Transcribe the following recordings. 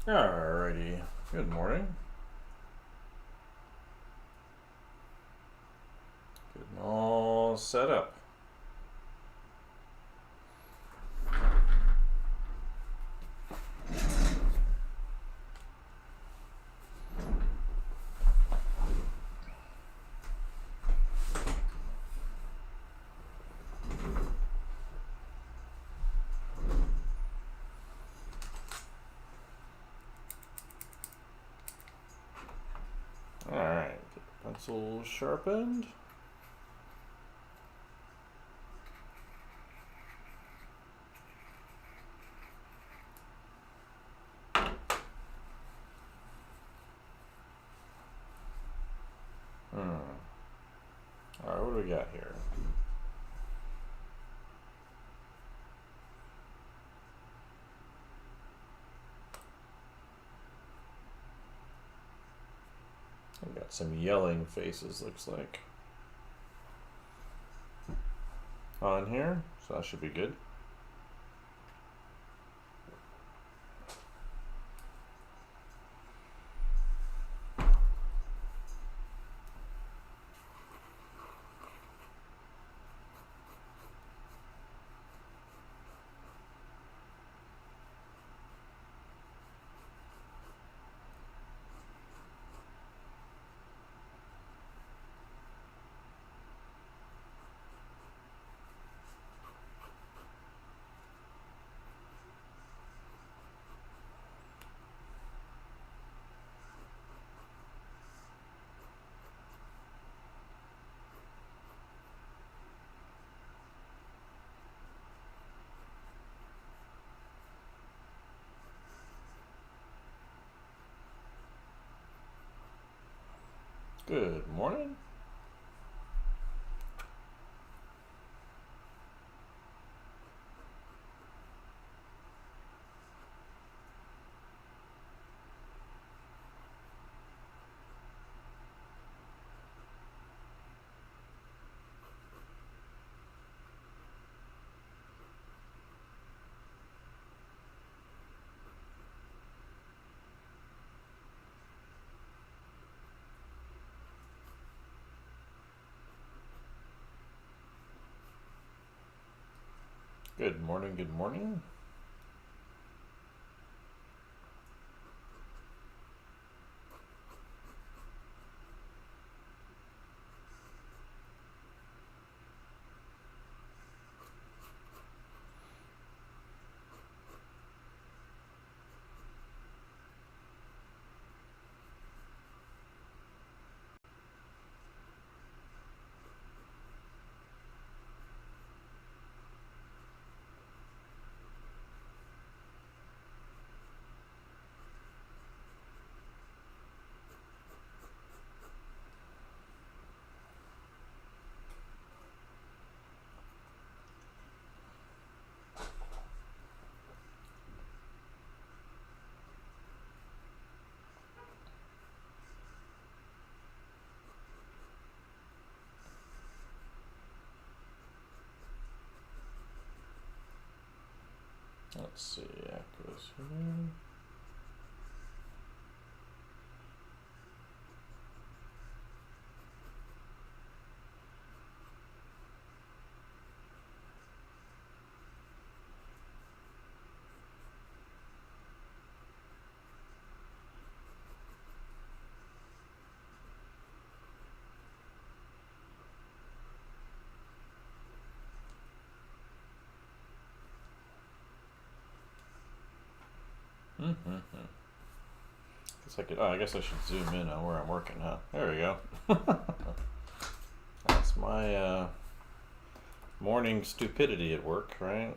Alrighty, good morning. Getting all set up. Alright, get the pencil sharpened. Alright, what do we got here? We got some yelling faces, looks like, on here, so that should be good. Good morning. Good morning, good morning. Let's see, echoes here. I guess I should zoom in on where I'm working, huh? There we go. That's my morning stupidity at work, right?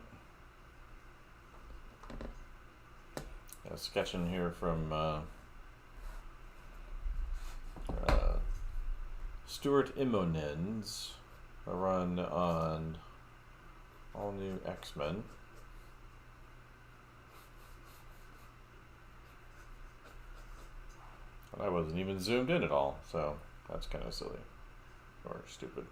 Sketching here from Stuart Immonen's a run on All New X-Men. I wasn't even zoomed in at all, so that's kind of silly or stupid.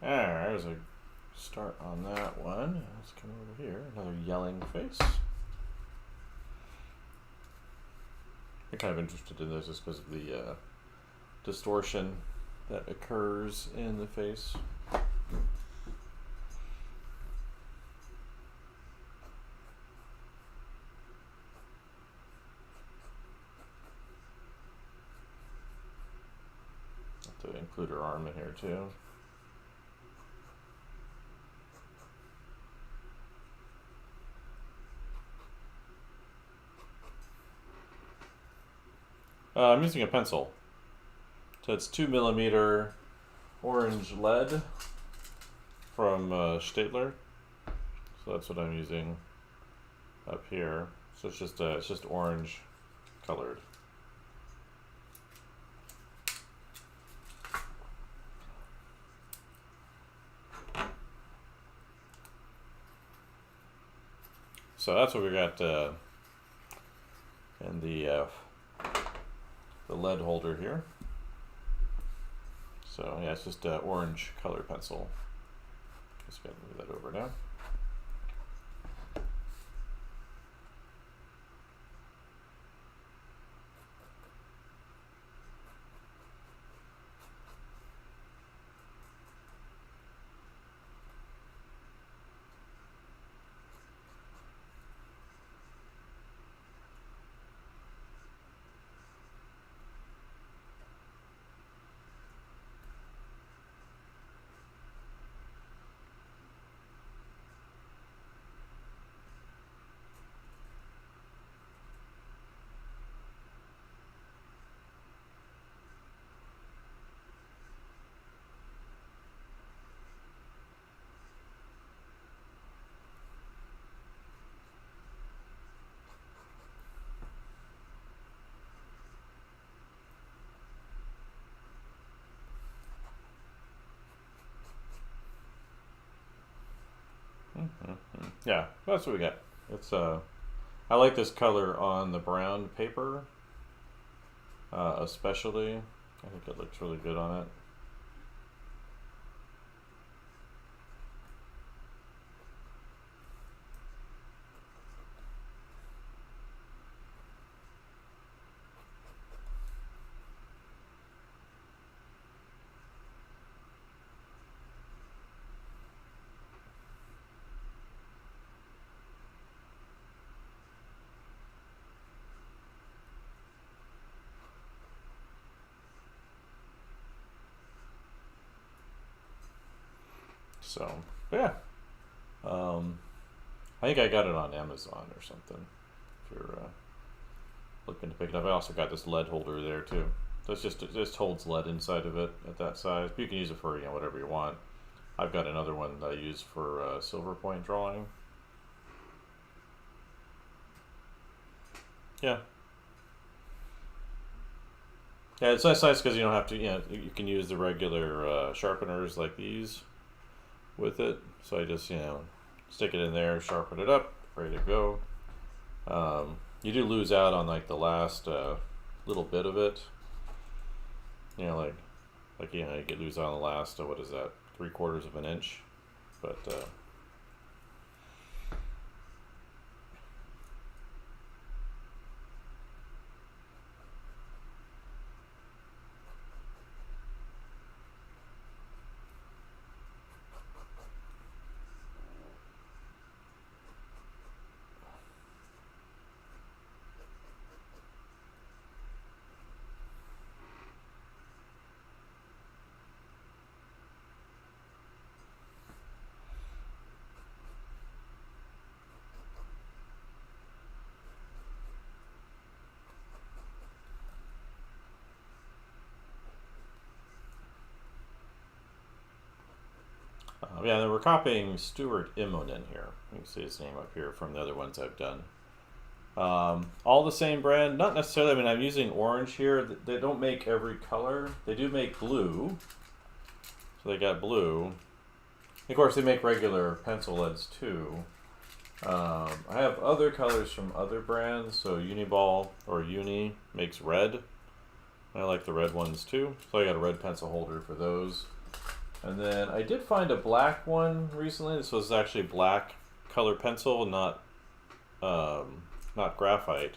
Alright, there's a start on that one. Let's come over here. Another yelling face. I'm kind of interested in this just because of the distortion that occurs in the face. Have to include her arm in here too. I'm using a pencil. So it's 2mm orange lead from Stadler. So that's what I'm using up here. So it's just orange colored. So that's what we got in the lead holder here. So yeah, it's just an orange color pencil. Just gotta move that over now. Yeah, that's what we got. It's I like this color on the brown paper, especially. I think it looks really good on it. So yeah, I think I got it on Amazon or something. If you're looking to pick it up, I also got this lead holder there too. So it just holds lead inside of it at that size. But you can use it for whatever you want. I've got another one that I use for silver point drawing. Yeah. Yeah, it's nice because you don't have to. You can use the regular sharpeners like these with it. So I just stick it in there, sharpen it up, ready to go. You do lose out on like the last little bit of it. You lose out on the last what is that, 3/4 of an inch, but. Yeah, then we're copying Stuart Immonen here. You can see his name up here from the other ones I've done. All the same brand, not necessarily. I mean, I'm using orange here. They don't make every color. They do make blue. So they got blue. Of course, they make regular pencil leads too. I have other colors from other brands. So Uniball or Uni makes red. I like the red ones too. So I got a red pencil holder for those. And then I did find a black one recently. This was actually black color pencil, not graphite.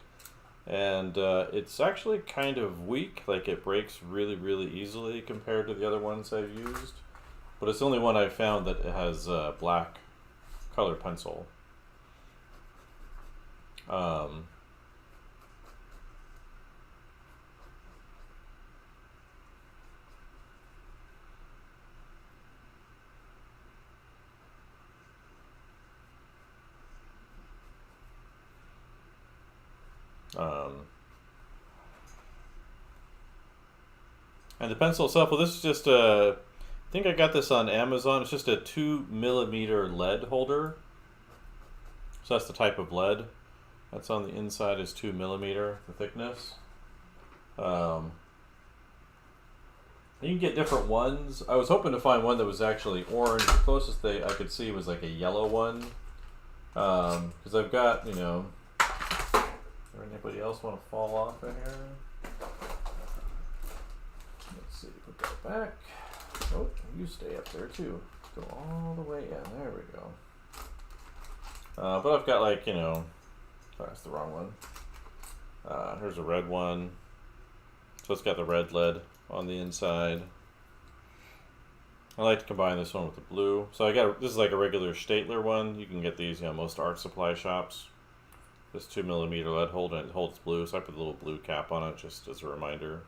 And it's actually kind of weak, like it breaks really, really easily compared to the other ones I've used. But it's the only one I've found that it has black color pencil. And the pencil itself, well, this is just a, I think I got this on Amazon. It's just a 2mm lead holder. So that's the type of lead. That's on the inside is 2mm, the thickness. You can get different ones. I was hoping to find one that was actually orange. The closest thing I could see was like a yellow one. Because I've got, does anybody else want to fall off in here? Let's see, put that back. Oh, you stay up there too. Go all the way in. There we go. But I've got like, oh, that's the wrong one. Here's a red one. So it's got the red lead on the inside. I like to combine this one with the blue. So this is like a regular Staedtler one. You can get these, most art supply shops. This 2mm lead holder, and it holds blue, so I put a little blue cap on it just as a reminder.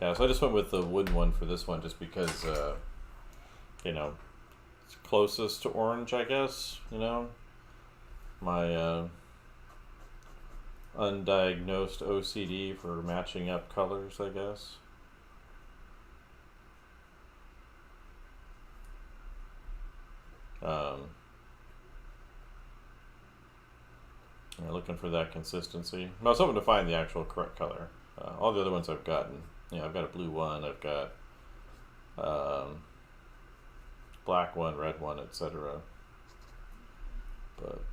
Yeah, so I just went with the wooden one for this one just because, it's closest to orange, I guess, My undiagnosed OCD for matching up colors, I guess. Looking for that consistency. I was hoping to find the actual correct color. All the other ones I've gotten, I've got a blue one, I've got black one, red one, etc. But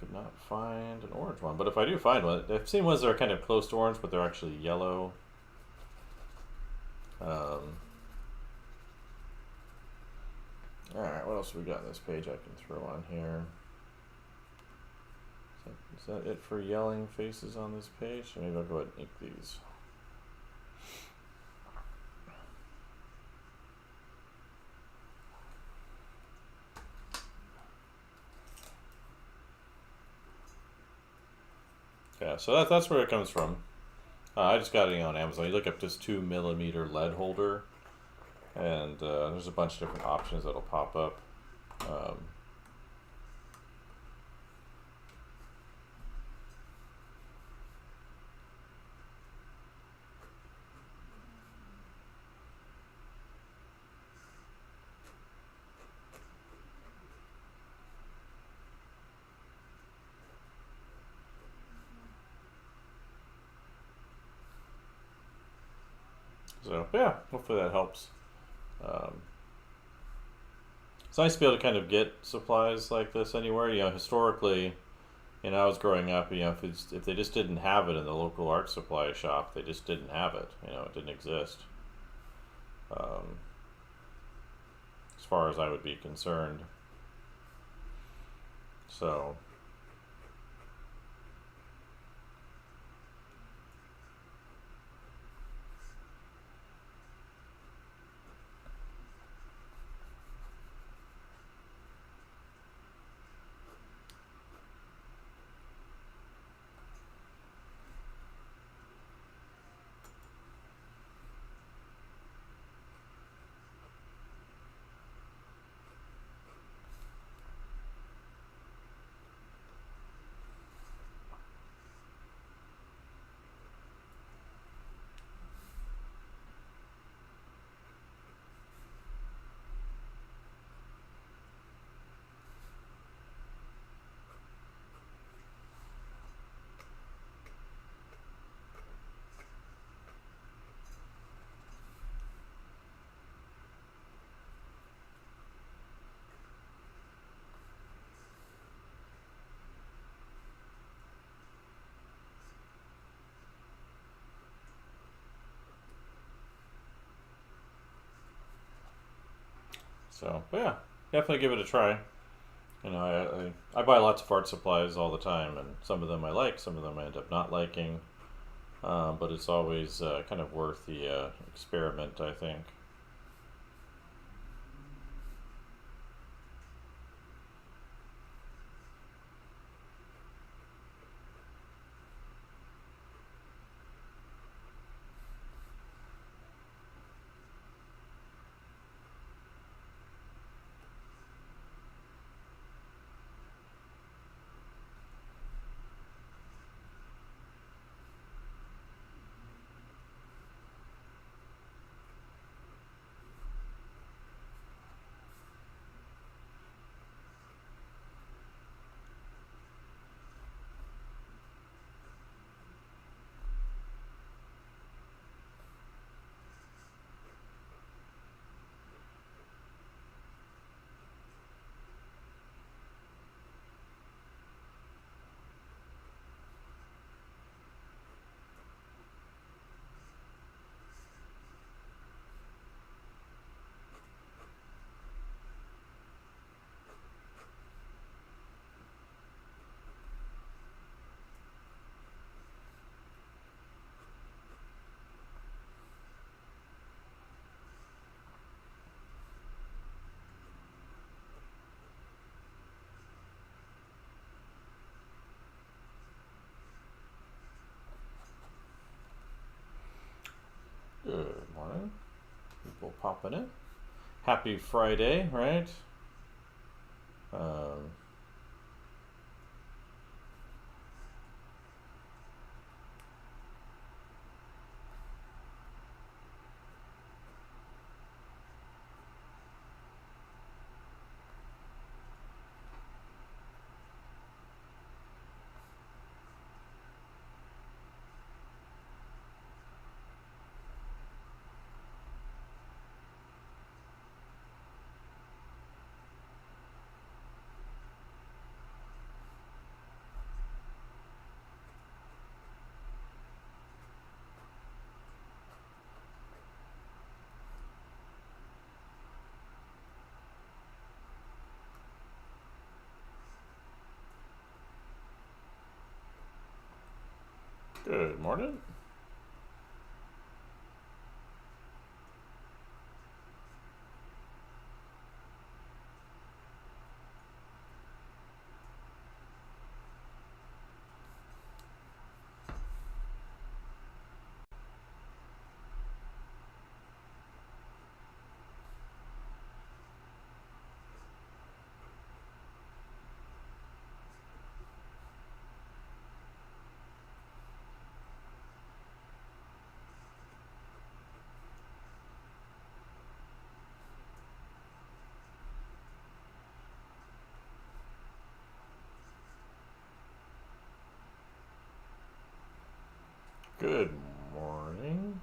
could not find an orange one. But if I do find one, I've seen ones that are kind of close to orange, but they're actually yellow. Alright, what else have we got on this page I can throw on here? Is that it for yelling faces on this page? So maybe I'll go ahead and ink these. Yeah, so that's where it comes from. I just got it on Amazon. You look up this 2mm lead holder, and there's a bunch of different options that'll pop up. So yeah, hopefully that helps. It's nice to be able to kind of get supplies like this anywhere. Historically, I was growing up. If they just didn't have it in the local art supply shop, they just didn't have it. It didn't exist. As far as I would be concerned. So. So, but yeah, definitely give it a try. You know, I buy lots of art supplies all the time, and some of them I like, some of them I end up not liking. But it's always kind of worth the experiment, I think. Good morning. People popping in. Happy Friday, right? Um, Good morning. Good morning.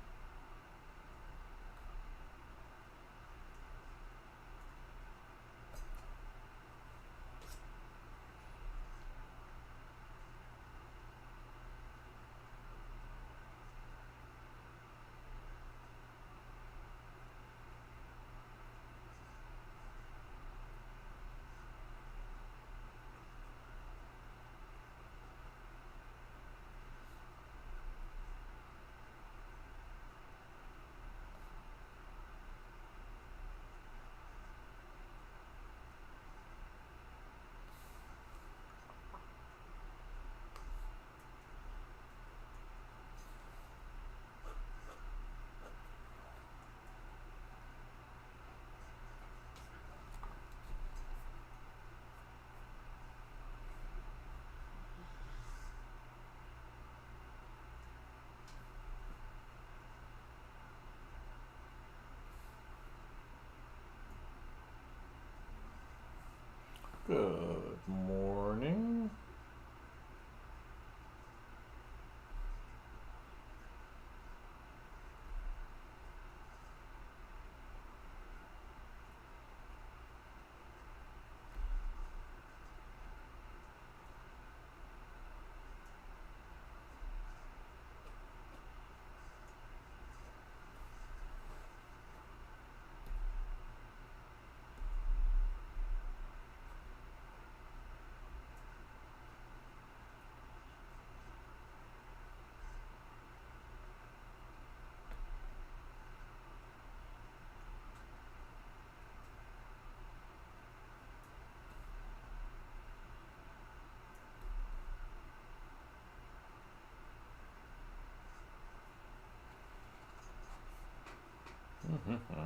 Good morning. Mm-hmm. Mm-hmm.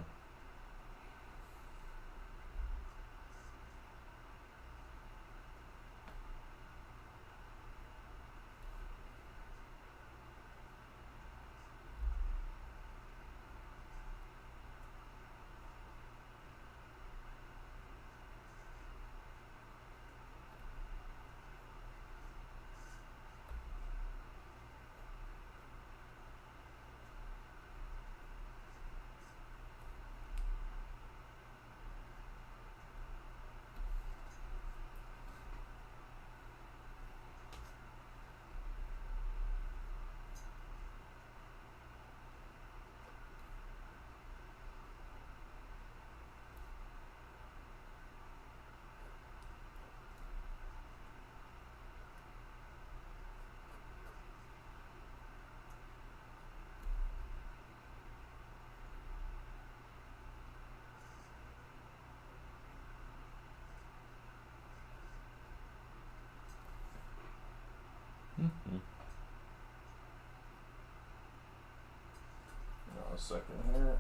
A second here.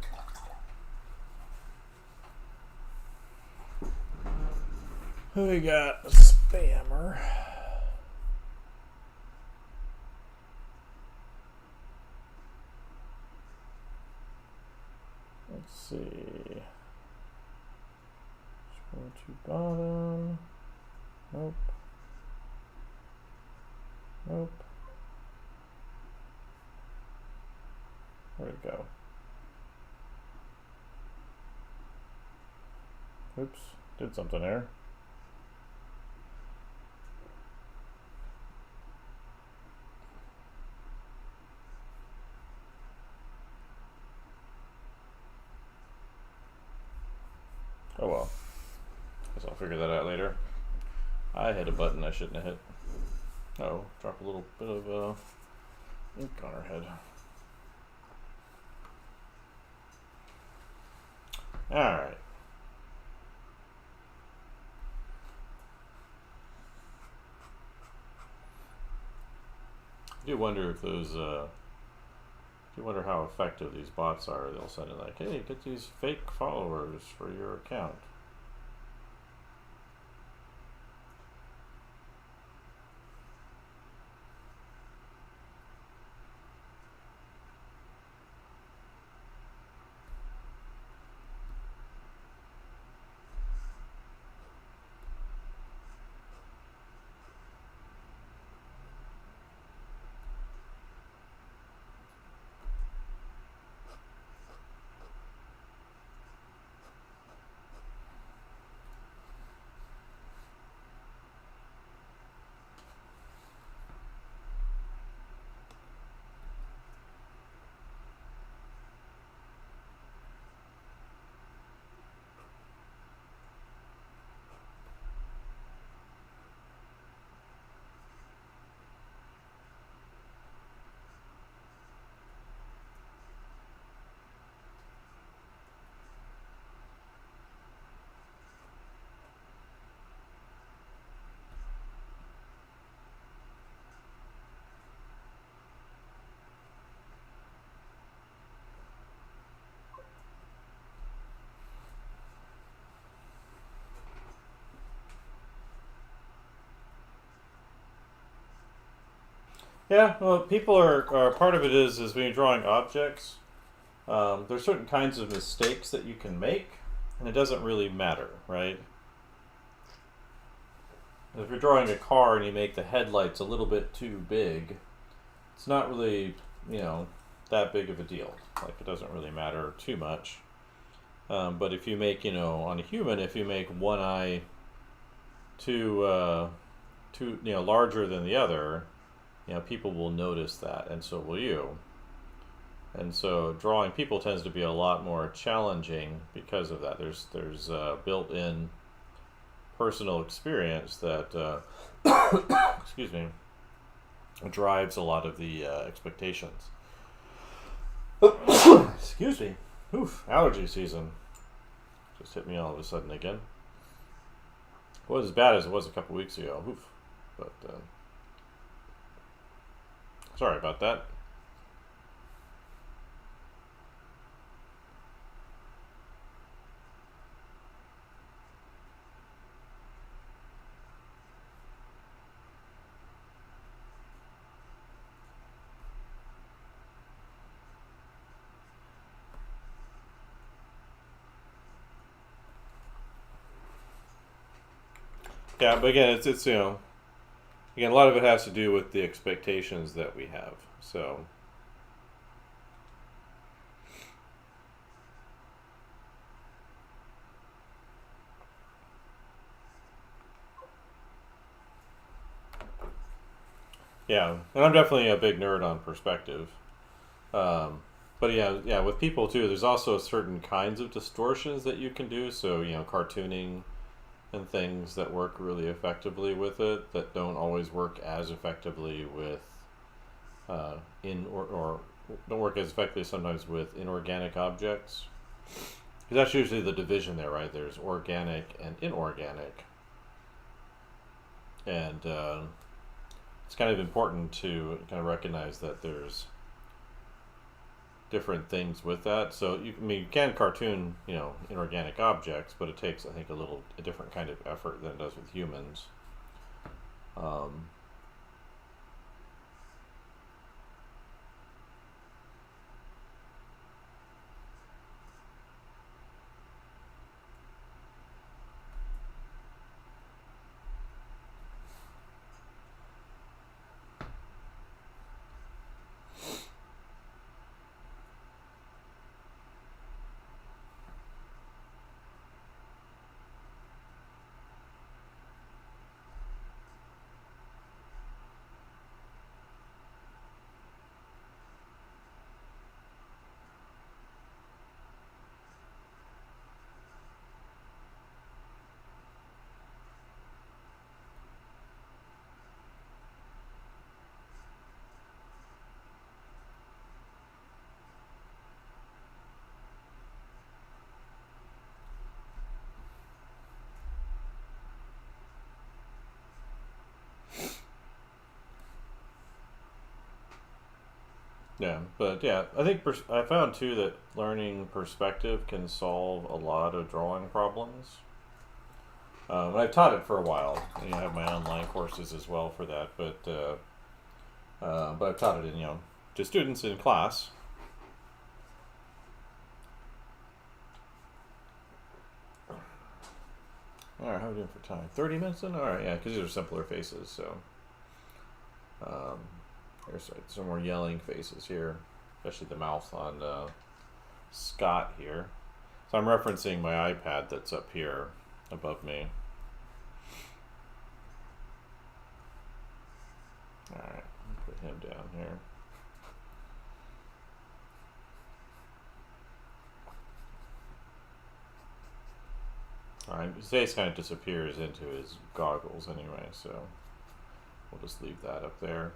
Who we got? A spammer. Let's see. Scroll to bottom. Nope. Nope. Where'd it go? Oops. Did something there. Oh well. Guess I'll figure that out later. I hit a button I shouldn't have hit. Oh, drop a little bit of ink on her head. Alright. I do wonder if those, I do wonder how effective these bots are. They'll send it like, hey, get these fake followers for your account. Yeah, well, people are part of it is when you're drawing objects, there's certain kinds of mistakes that you can make, and it doesn't really matter, right? If you're drawing a car and you make the headlights a little bit too big, it's not really, that big of a deal. Like, it doesn't really matter too much. But if you make, on a human, if you make one eye too, larger than the other, people will notice that, and so will you. And so drawing people tends to be a lot more challenging because of that. There's built-in personal experience that, excuse me, drives a lot of the expectations. Excuse me. Oof, allergy season. Just hit me all of a sudden again. It wasn't as bad as it was a couple weeks ago. Oof. But, sorry about that. Yeah, but again, it's again, a lot of it has to do with the expectations that we have. So yeah, and I'm definitely a big nerd on perspective. Um, but yeah, with people too, there's also certain kinds of distortions that you can do. So cartooning and things that work really effectively with it that don't always work as effectively with or don't work as effectively sometimes with inorganic objects. Because that's usually the division there, right? There's organic and inorganic, and it's kind of important to kind of recognize that there's different things with that. So you can cartoon inorganic objects, but it takes, I think, a different kind of effort than it does with humans. Um, Yeah, but yeah, I think I found too that learning perspective can solve a lot of drawing problems. And I've taught it for a while. I have my online courses as well for that, but I've taught it in to students in class. All right, how are we doing for time? 30 minutes in. All right, yeah, because these are simpler faces. So um, there's some more yelling faces here, especially the mouth on Scott here. So I'm referencing my iPad that's up here above me. All right, put him down here. All right, his face kind of disappears into his goggles anyway, so we'll just leave that up there.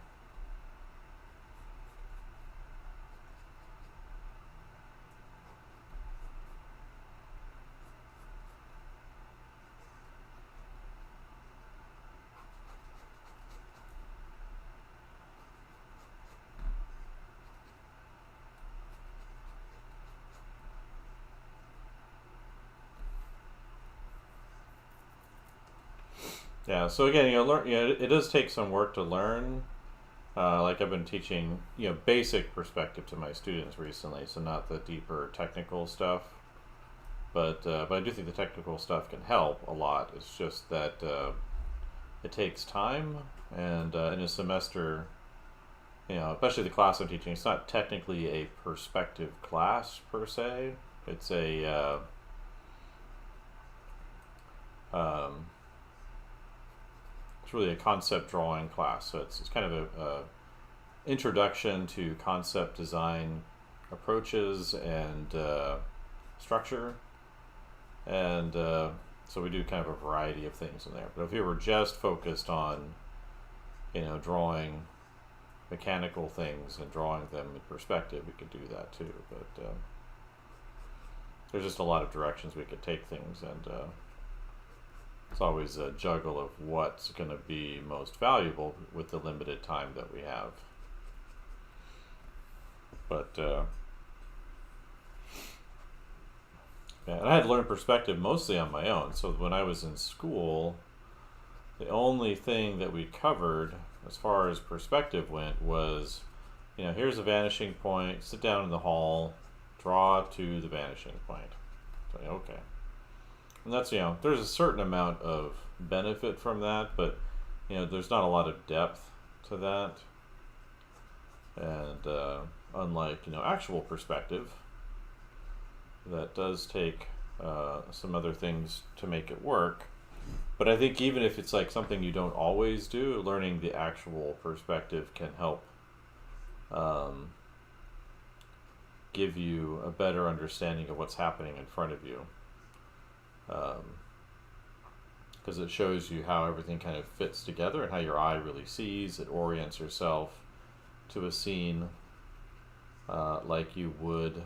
Yeah, so again, learn. It does take some work to learn. Like I've been teaching, basic perspective to my students recently, so not the deeper technical stuff. But I do think the technical stuff can help a lot. It's just that it takes time, and in a semester, especially the class I'm teaching, it's not technically a perspective class per se. It's um, it's really a concept drawing class. So it's kind of a introduction to concept design approaches and structure, and so we do kind of a variety of things in there. But if you were just focused on drawing mechanical things and drawing them in perspective, we could do that too. But there's just a lot of directions we could take things, and it's always a juggle of what's going to be most valuable with the limited time that we have. But yeah, and I had to learn perspective mostly on my own. So when I was in school, the only thing that we covered as far as perspective went was, here's a vanishing point, sit down in the hall, draw to the vanishing point. So, okay. And that's, there's a certain amount of benefit from that, but there's not a lot of depth to that. And unlike actual perspective, that does take some other things to make it work. But I think even if it's like something you don't always do, learning the actual perspective can help give you a better understanding of what's happening in front of you. Because it shows you how everything kind of fits together and how your eye really sees. It orients yourself to a scene like you would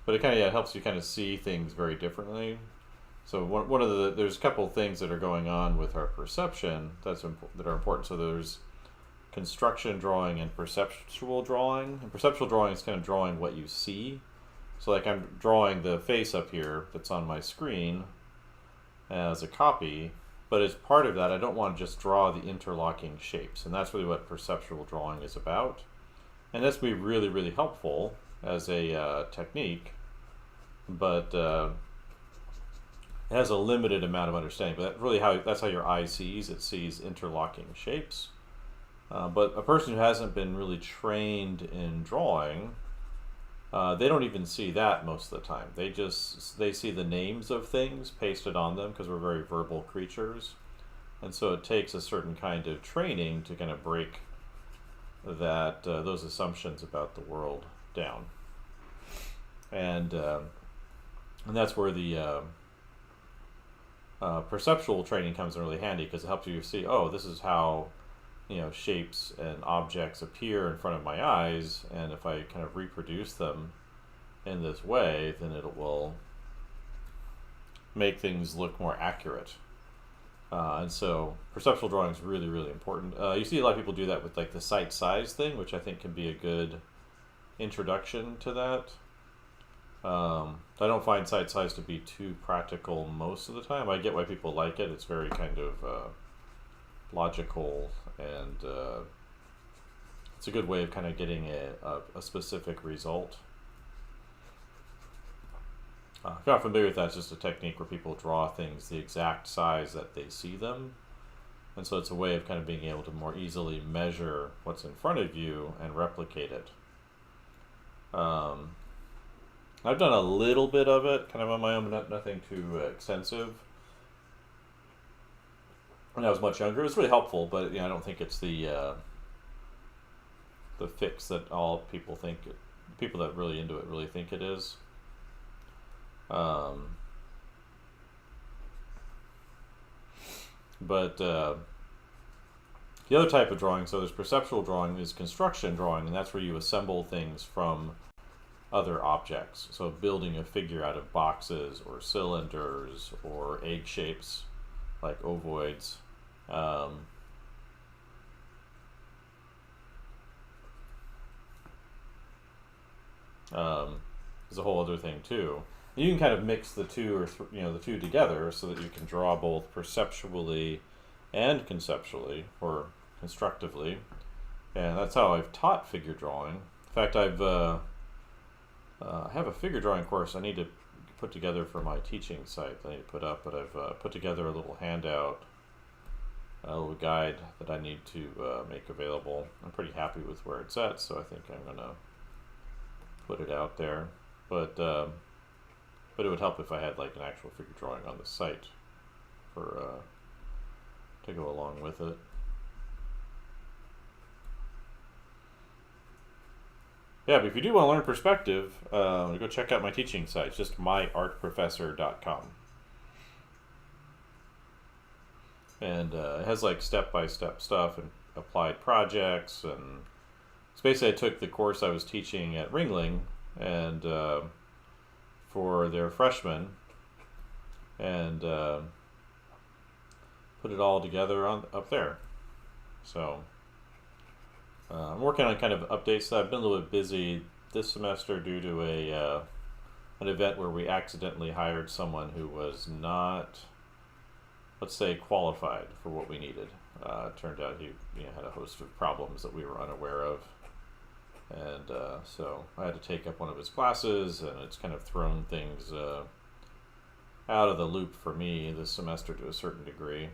but it kind of helps you kind of see things very differently. So one of there's a couple of things that are going on with our perception that are important. So there's construction drawing and perceptual drawing. And perceptual drawing is kind of drawing what you see. So like I'm drawing the face up here that's on my screen as a copy, but as part of that I don't want to just draw the interlocking shapes, and that's really what perceptual drawing is about. And that's going to be really, really helpful as a technique, but it has a limited amount of understanding. But that's how your eye sees. It sees interlocking shapes. But a person who hasn't been really trained in drawing, they don't even see that most of the time. They see the names of things pasted on them because we're very verbal creatures, and so it takes a certain kind of training to kind of break that those assumptions about the world down, and that's where the perceptual training comes in really handy, because it helps you see, oh, this is how shapes and objects appear in front of my eyes, and if I kind of reproduce them in this way, then it will make things look more accurate. And so perceptual drawing is really, really important. You see a lot of people do that with like the sight size thing, which I think can be a good introduction to that. I don't find sight size to be too practical most of the time. I get why people like it. It's very kind of logical, and it's a good way of kind of getting a specific result. If you're not familiar with that, it's just a technique where people draw things the exact size that they see them. And so it's a way of kind of being able to more easily measure what's in front of you and replicate it. I've done a little bit of it, kind of on my own, but nothing too extensive. When I was much younger, it was really helpful, but I don't think it's the fix that all people think. People that really into it really think it is. But the other type of drawing, so there's perceptual drawing, is construction drawing, and that's where you assemble things from other objects. So building a figure out of boxes or cylinders or egg shapes like ovoids. Is a whole other thing too. You can kind of mix the two, or the two together, so that you can draw both perceptually and conceptually, or constructively. And that's how I've taught figure drawing. In fact, I have a figure drawing course I need to put together for my teaching site that I need to put up, but I've put together a little handout, a little guide that I need to make available. I'm pretty happy with where it's at, so I think I'm going to put it out there. But it would help if I had like an actual figure drawing on the site for to go along with it. Yeah, but if you do want to learn perspective, go check out my teaching site. It's just myartprofessor.com. And it has like step-by-step stuff and applied projects. And it's basically I took the course I was teaching at Ringling and for their freshmen, and put it all together up there. So I'm working on kind of updates. I've been a little bit busy this semester due to an event where we accidentally hired someone who was not, let's say, qualified for what we needed. It turned out he had a host of problems that we were unaware of. And so I had to take up one of his classes, and it's kind of thrown things out of the loop for me this semester to a certain degree.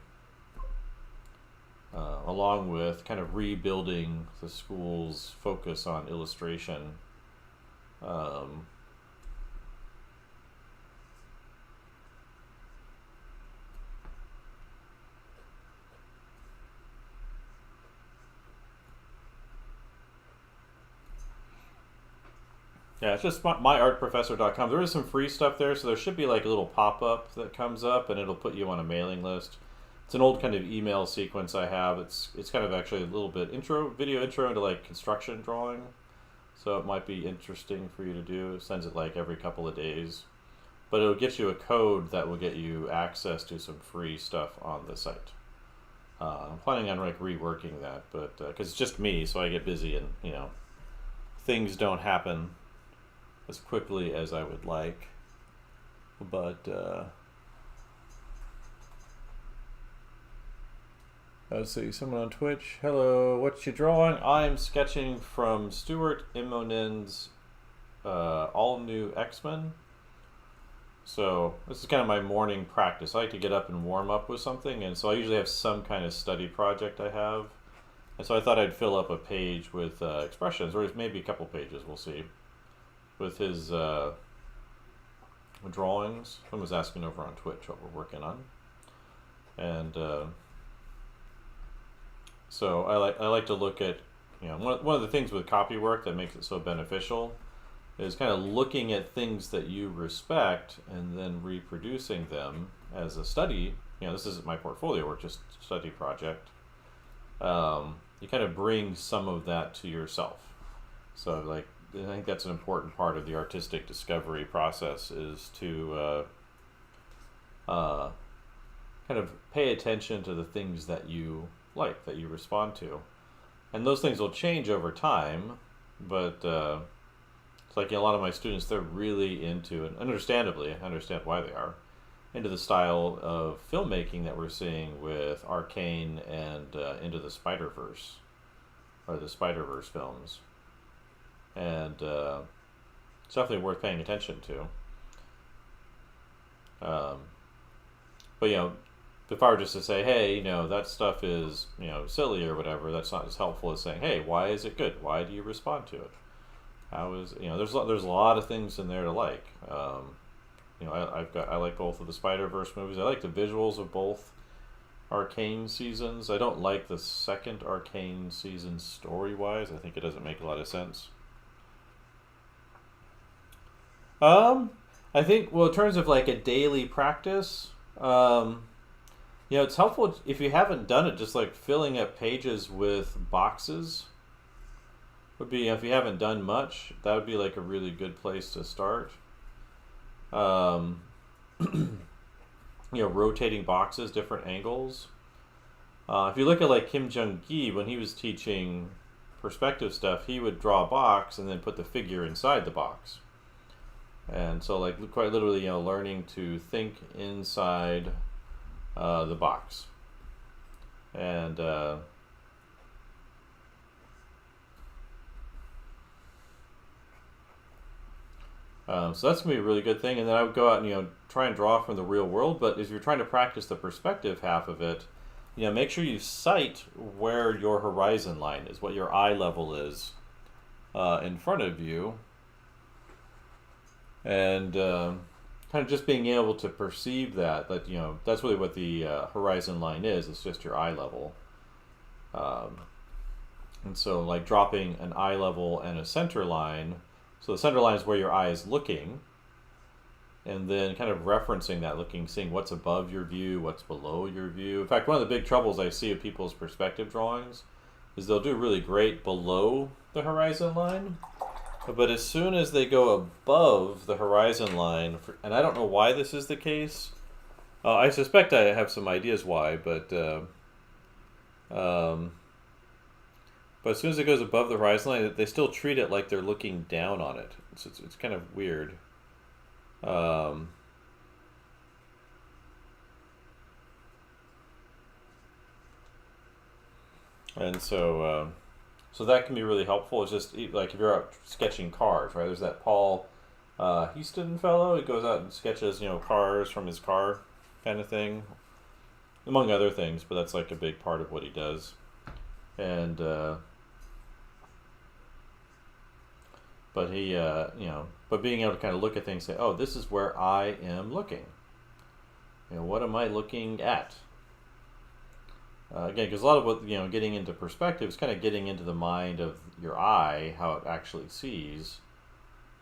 Along with kind of rebuilding the school's focus on illustration. Yeah, it's just myartprofessor.com. There is some free stuff there, so there should be like a little pop-up that comes up, and it'll put you on a mailing list. It's an old kind of email sequence I have. It's kind of actually a little bit video intro into like construction drawing, so it might be interesting for you to do. It sends it like every couple of days, but it'll get you a code that will get you access to some free stuff on the site. I'm planning on like reworking that, but because it's just me, so I get busy and things don't happen as quickly as I would like. But let's see, someone on Twitch. Hello, what you drawing? I'm sketching from Stuart Immonen's All New X-Men. So this is kind of my morning practice. I like to get up and warm up with something, and so I usually have some kind of study project I have. And so I thought I'd fill up a page with expressions, or maybe a couple pages, we'll see, with his drawings. Someone was asking over on Twitch what we're working on. And so I like to look at, one of the things with copy work that makes it so beneficial is kind of looking at things that you respect and then reproducing them as a study. This isn't my portfolio work, just study project. You kind of bring some of that to yourself. So like, I think that's an important part of the artistic discovery process, is to kind of pay attention to the things that you like, that you respond to. And those things will change over time, but it's like a lot of my students, they're really into, and understandably, I understand why they are, into the style of filmmaking that we're seeing with Arcane and Into the Spider-Verse, or the Spider-Verse films. And it's definitely worth paying attention to. But if I were just to say, hey, that stuff is, silly or whatever, that's not as helpful as saying, hey, why is it good? Why do you respond to it? How is, there's a lot of things in there to like. I like both of the Spider-Verse movies. I like the visuals of both Arcane seasons. I don't like the second Arcane season story-wise. I think it doesn't make a lot of sense. I think, in terms of like a daily practice, it's helpful if you haven't done it, just like filling up pages with boxes would be, if you haven't done much, that would be like a really good place to start. Rotating boxes, different angles. If you look at like Kim Jung-gi, when he was teaching perspective stuff, he would draw a box and then put the figure inside the box. And so like quite literally, learning to think inside the box. And so that's going to be a really good thing. And then I would go out and, try and draw from the real world. But if you're trying to practice the perspective half of it, make sure you cite where your horizon line is, what your eye level is in front of you. And kind of just being able to perceive that that's really what the horizon line is. It's just your eye level. And so like dropping an eye level and a center line. So the center line is where your eye is looking, and then kind of referencing that, seeing what's above your view, what's below your view. In fact, one of the big troubles I see with people's perspective drawings is they'll do really great below the horizon line, but as soon as they go above the horizon line, and I don't know why this is the case, I suspect I have some ideas why, but as soon as it goes above the horizon line, they still treat it like they're looking down on it. It's kind of weird. Um, and so that can be really helpful. It's just like if you're out sketching cars, right? There's that Paul Houston fellow. He goes out and sketches, cars from his car, kind of thing, among other things. But that's like a big part of what he does. And but he, but being able to kind of look at things, and say, oh, this is where I am looking. What am I looking at? Again, because a lot of what, getting into perspective is kind of getting into the mind of your eye, how it actually sees,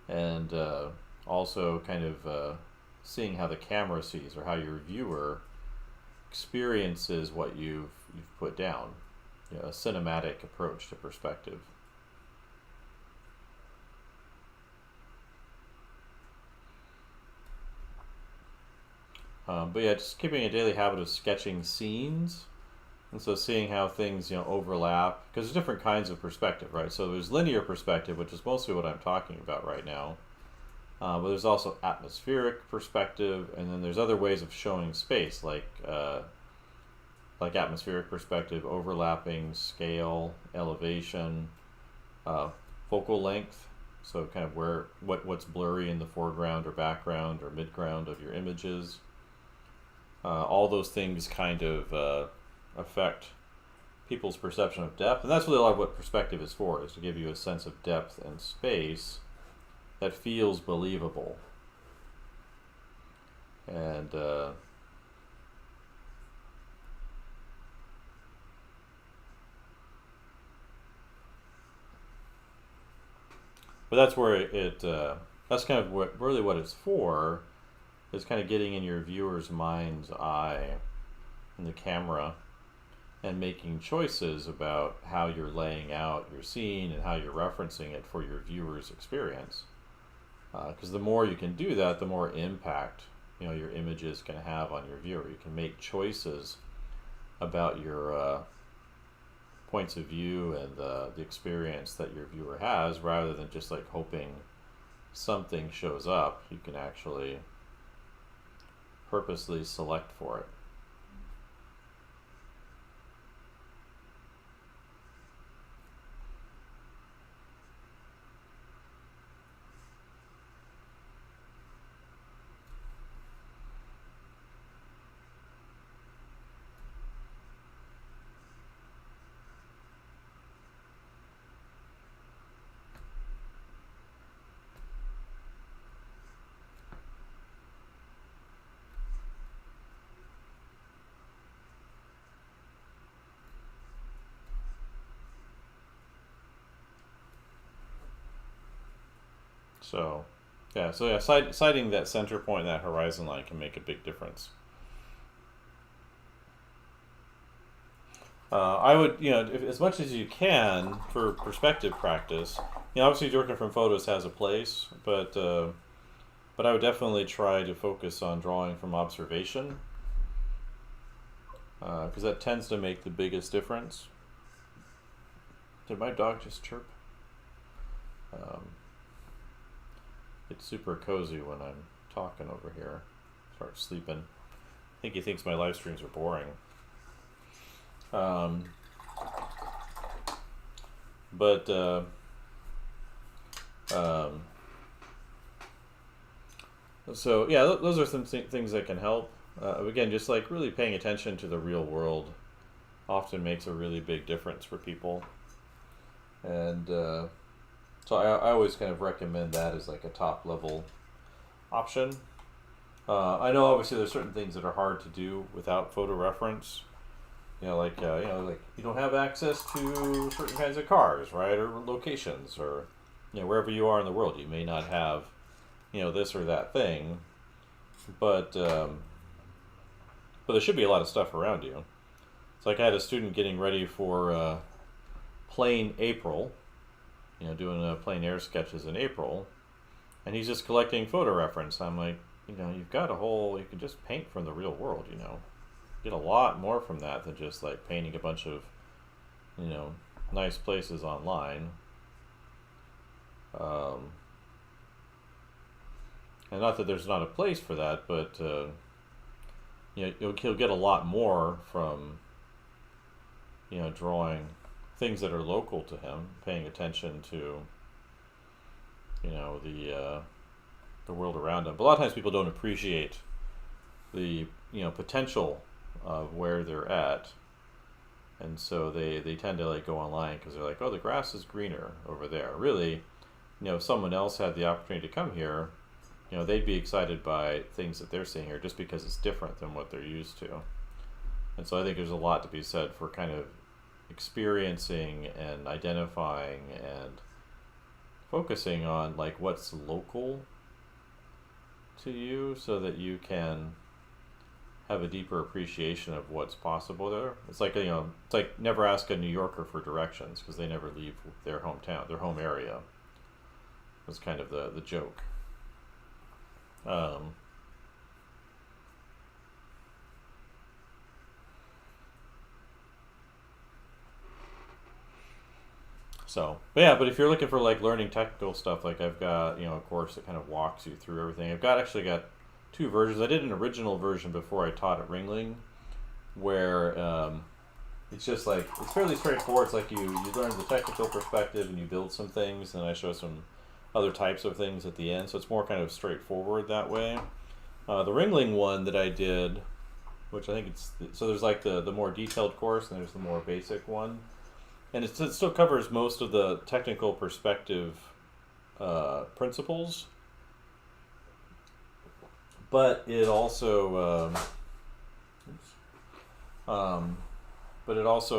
and also kind of seeing how the camera sees, or how your viewer experiences what you've put down. A cinematic approach to perspective. But yeah, just keeping a daily habit of sketching scenes. And so seeing how things, overlap, because there's different kinds of perspective, right? So there's linear perspective, which is mostly what I'm talking about right now. But there's also atmospheric perspective, and then there's other ways of showing space, like atmospheric perspective, overlapping, scale, elevation, focal length. So kind of what's blurry in the foreground or background or midground of your images. All those things kind of affect people's perception of depth, and that's really a lot of what perspective is for, is to give you a sense of depth and space that feels believable. And but that's where that's kind of what it's for, is kind of getting in your viewer's mind's eye in the camera and making choices about how you're laying out your scene and how you're referencing it for your viewer's experience. Because the more you can do that, the more impact your images can have on your viewer. You can make choices about your points of view and the experience that your viewer has, rather than just like hoping something shows up. You can actually purposely select for it. So yeah, citing that center point, that horizon line, can make a big difference. I would, as much as you can for perspective practice. Obviously working from photos has a place, but I would definitely try to focus on drawing from observation, because that tends to make the biggest difference. Did my dog just chirp? It's super cozy when I'm talking over here. Start sleeping. I think he thinks my live streams are boring. So yeah, those are some things that can help. Again, just like really paying attention to the real world often makes a really big difference for people. And so I always kind of recommend that as like a top level option. I know obviously there's certain things that are hard to do without photo reference. Like you don't have access to certain kinds of cars, right, or locations, or wherever you are in the world, you may not have this or that thing, but there should be a lot of stuff around you. It's like I had a student getting ready for plain April, doing plein air sketches in April, and he's just collecting photo reference. I'm like, you've got you can just paint from the real world, Get a lot more from that than just like painting a bunch of, nice places online. and not that there's not a place for that, but he'll get a lot more from drawing things that are local to him, paying attention to the world around him. But a lot of times people don't appreciate the potential of where they're at, and so they tend to like go online because they're like, oh, the grass is greener over there. Really, if someone else had the opportunity to come here, they'd be excited by things that they're seeing here just because it's different than what they're used to. And so I think there's a lot to be said for kind of experiencing and identifying and focusing on like what's local to you so that you can have a deeper appreciation of what's possible there. It's like it's like never ask a New Yorker for directions because they never leave their hometown, their home area. That's kind of the joke. But if you're looking for like learning technical stuff, like I've got a course that kind of walks you through everything. I've actually got two versions. I did an original version before I taught at Ringling, where it's just like it's fairly straightforward. It's like you learn the technical perspective and you build some things, and I show some other types of things at the end. So it's more kind of straightforward that way. The Ringling one that I did, which I think so there's like the more detailed course and there's the more basic one. And it still covers most of the technical perspective principles, but it also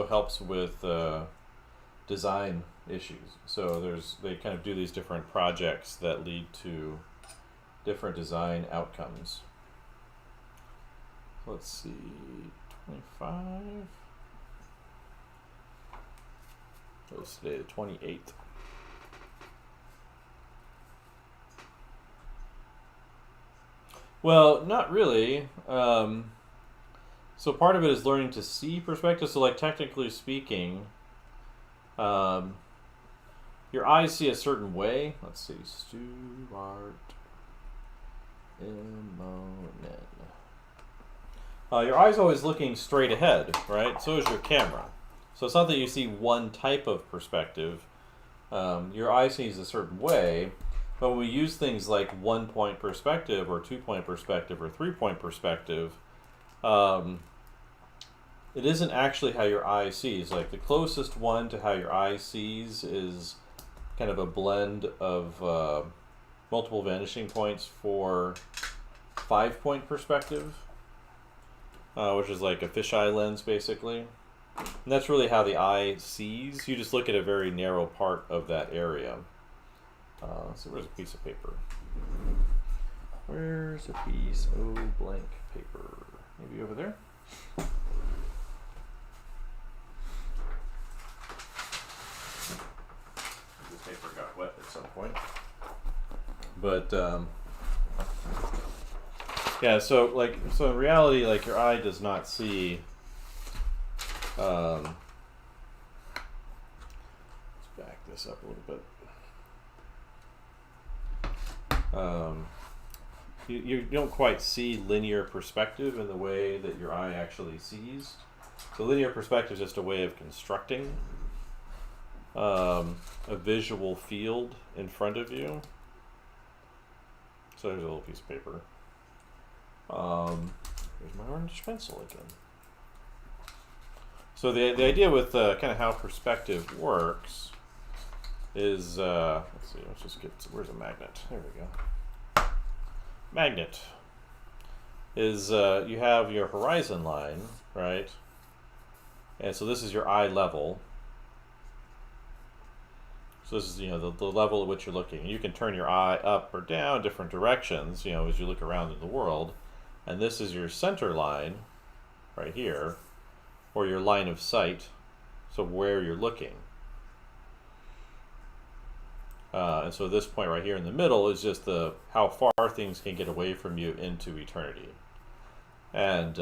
helps with design issues. So they kind of do these different projects that lead to different design outcomes. Let's see, 25. It's today the 28th. Well, not really. So part of it is learning to see perspective. So like technically speaking, your eyes see a certain way. Let's see, Stuart Immonen. Your eye's always looking straight ahead, right? So is your camera. So it's not that you see one type of perspective. Your eye sees a certain way, but when we use things like 1-point perspective or 2-point perspective or 3-point perspective, it isn't actually how your eye sees. Like the closest one to how your eye sees is kind of a blend of multiple vanishing points for 5-point perspective, which is like a fisheye lens basically. And that's really how the eye sees. You just look at a very narrow part of that area. So where's a piece of paper? Where's a piece of blank paper? Maybe over there? This paper got wet at some point. But yeah, so in reality, like your eye does not see. Let's back this up a little bit. You don't quite see linear perspective in the way that your eye actually sees. So linear perspective is just a way of constructing a visual field in front of you. So there's a little piece of paper. Here's my orange pencil again. So the idea with kind of how perspective works is, let's see, let's just get, where's a magnet? There we go. Magnet is, you have your horizon line, right? And so this is your eye level. So this is, the level at which you're looking. You can turn your eye up or down different directions, as you look around in the world. And this is your center line right here, or your line of sight, so where you're looking. And so this point right here in the middle is just how far things can get away from you into eternity. And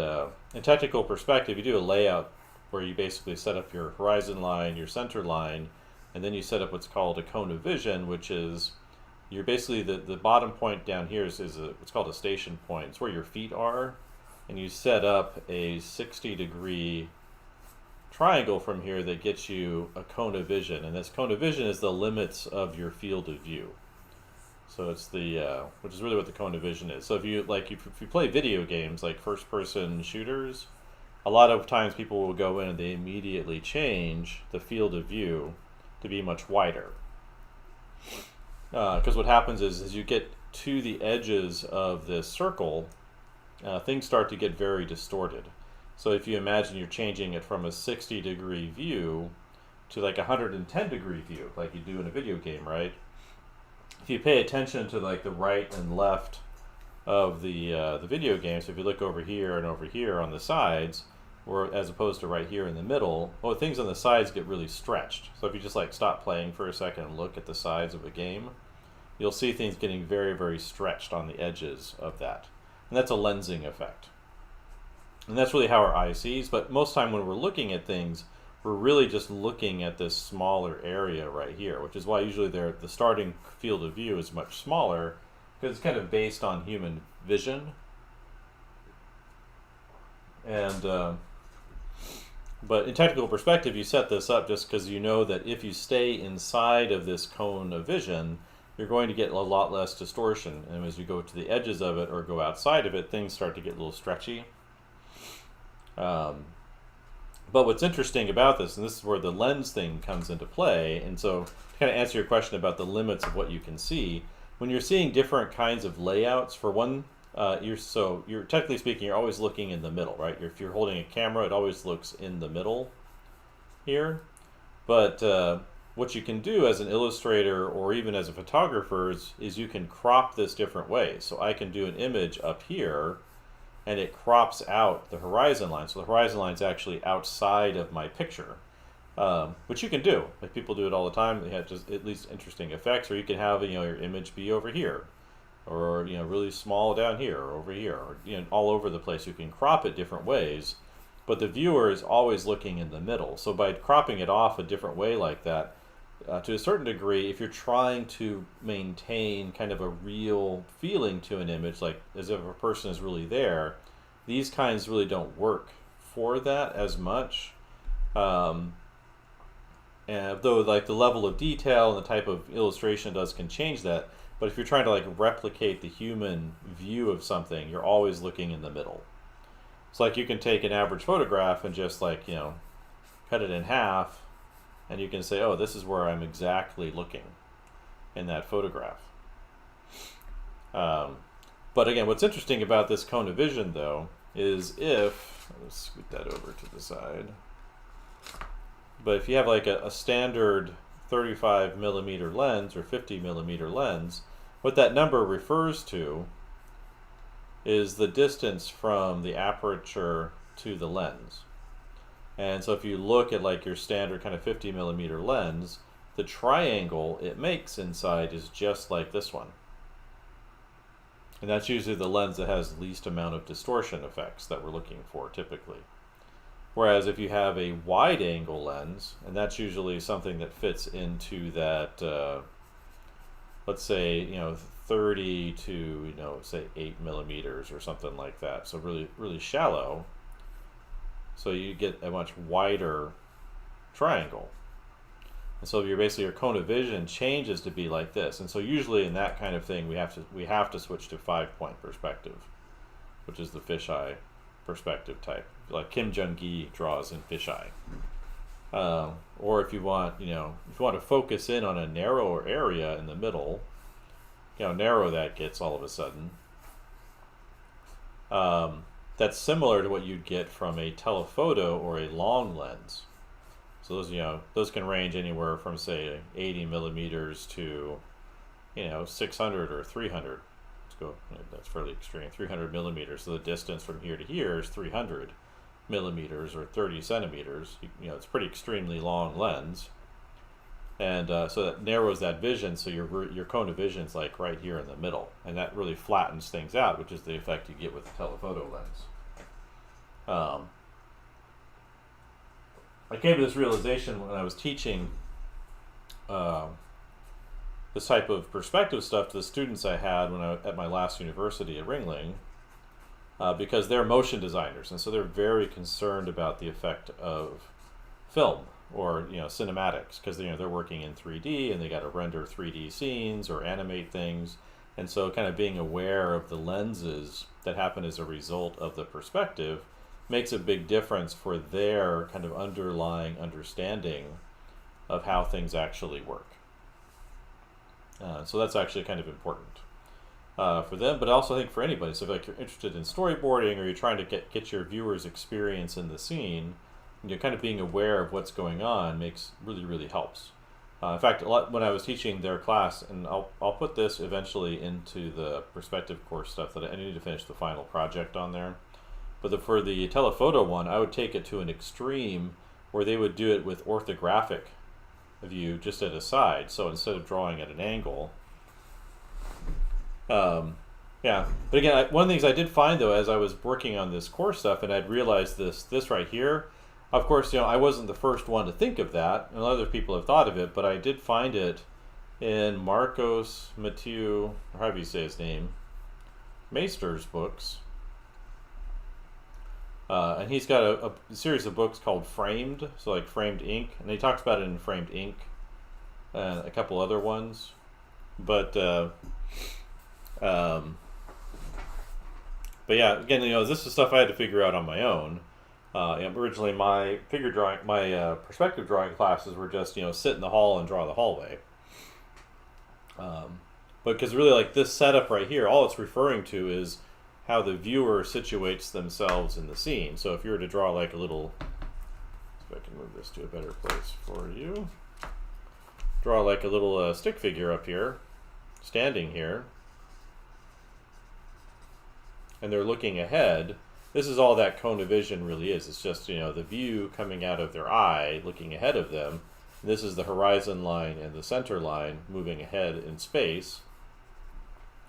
in technical perspective, you do a layout where you basically set up your horizon line, your center line, and then you set up what's called a cone of vision, which is, you're basically the bottom point down here is it's called a station point. It's where your feet are, and you set up a 60-degree triangle from here that gets you a cone of vision, and this cone of vision is the limits of your field of view. So it's the which is really what the cone of vision is. So if you play video games like first-person shooters, a lot of times people will go in and they immediately change the field of view to be much wider. Because what happens is as you get to the edges of this circle, things start to get very distorted. So if you imagine you're changing it from a 60-degree view to like a 110-degree view, like you do in a video game, right? If you pay attention to like the right and left of the video game, so if you look over here and over here on the sides, or as opposed to right here in the middle, well, things on the sides get really stretched. So if you just like stop playing for a second and look at the sides of a game, you'll see things getting very, very stretched on the edges of that. And that's a lensing effect. And that's really how our eye sees, but most time when we're looking at things, we're really just looking at this smaller area right here, which is why usually the starting field of view is much smaller, because it's kind of based on human vision. And but in technical perspective, you set this up just because you know that if you stay inside of this cone of vision, you're going to get a lot less distortion. And as you go to the edges of it or go outside of it, things start to get a little stretchy. But what's interesting about this, and this is where the lens thing comes into play, and so to kind of answer your question about the limits of what you can see, when you're seeing different kinds of layouts, for one, you're technically speaking, you're always looking in the middle, right? If you're holding a camera, it always looks in the middle here. But what you can do as an illustrator or even as a photographer is you can crop this different ways. So I can do an image up here, and it crops out the horizon line. So the horizon line is actually outside of my picture, which you can do. Like people do it all the time. They have just at least interesting effects. Or you can have your image be over here, or really small down here, or over here, or all over the place. You can crop it different ways, but the viewer is always looking in the middle. So by cropping it off a different way like that, to a certain degree, if you're trying to maintain kind of a real feeling to an image, like as if a person is really there, these kinds really don't work for that as much. And though like the level of detail and the type of illustration it does can change that, but if you're trying to like replicate the human view of something, you're always looking in the middle. It's like you can take an average photograph and just like cut it in half, and you can say, oh, this is where I'm exactly looking in that photograph. But again, what's interesting about this cone of vision, though, is let's scoot that over to the side. But if you have like a standard 35 millimeter lens or 50 millimeter lens, what that number refers to is the distance from the aperture to the lens. And so if you look at like your standard kind of 50 millimeter lens, the triangle it makes inside is just like this one. And that's usually the lens that has least amount of distortion effects that we're looking for typically. Whereas if you have a wide angle lens, and that's usually something that fits into that, let's say, 30 to, say 8 millimeters or something like that. So really, really shallow. So you get a much wider triangle. And so your cone of vision changes to be like this. And so usually in that kind of thing, we have to switch to 5-point perspective, which is the fisheye perspective type, like Kim Jung-gi draws in fisheye. Or if you want, if you want to focus in on a narrower area in the middle, how narrow that gets all of a sudden. That's similar to what you'd get from a telephoto or a long lens. So those can range anywhere from say 80 millimeters to 600 or 300. Let's go. That's fairly extreme. 300 millimeters. So the distance from here to here is 300 millimeters or 30 centimeters. It's pretty extremely long lens, and so that narrows that vision. So your cone of vision is like right here in the middle, and that really flattens things out, which is the effect you get with the telephoto lens. I came to this realization when I was teaching this type of perspective stuff to the students I had when at my last university at Ringling, because they're motion designers, and so they're very concerned about the effect of film or cinematics, because they're working in 3D and they got to render 3D scenes or animate things, and so kind of being aware of the lenses that happen as a result of the perspective makes a big difference for their kind of underlying understanding of how things actually work. So that's actually kind of important for them, but I also think for anybody. So if you're interested in storyboarding, or you're trying to get your viewers' experience in the scene, kind of being aware of what's going on really helps. In fact, when I was teaching their class, and I'll put this eventually into the perspective course stuff, that I need to finish the final project on there. But for the telephoto one, I would take it to an extreme where they would do it with orthographic view just at a side. So instead of drawing at an angle, yeah. But again, one of the things I did find though, as I was working on this course stuff, and I'd realized this right here. Of course, I wasn't the first one to think of that, and other people have thought of it, but I did find it in Marcos Mathieu, or however you say his name, Meister's books. And he's got a series of books called Framed, so like Framed Ink, and he talks about it in Framed Ink, and a couple other ones. But yeah, again, this is stuff I had to figure out on my own. Originally, my perspective drawing classes were just sit in the hall and draw the hallway. But because really, like this setup right here, all it's referring to is how the viewer situates themselves in the scene. So if you were to draw like a little, if I can move this to a better place for you, draw like a little stick figure up here, standing here, and they're looking ahead. This is all that cone of vision really is. It's just the view coming out of their eye, looking ahead of them. This is the horizon line and the center line moving ahead in space.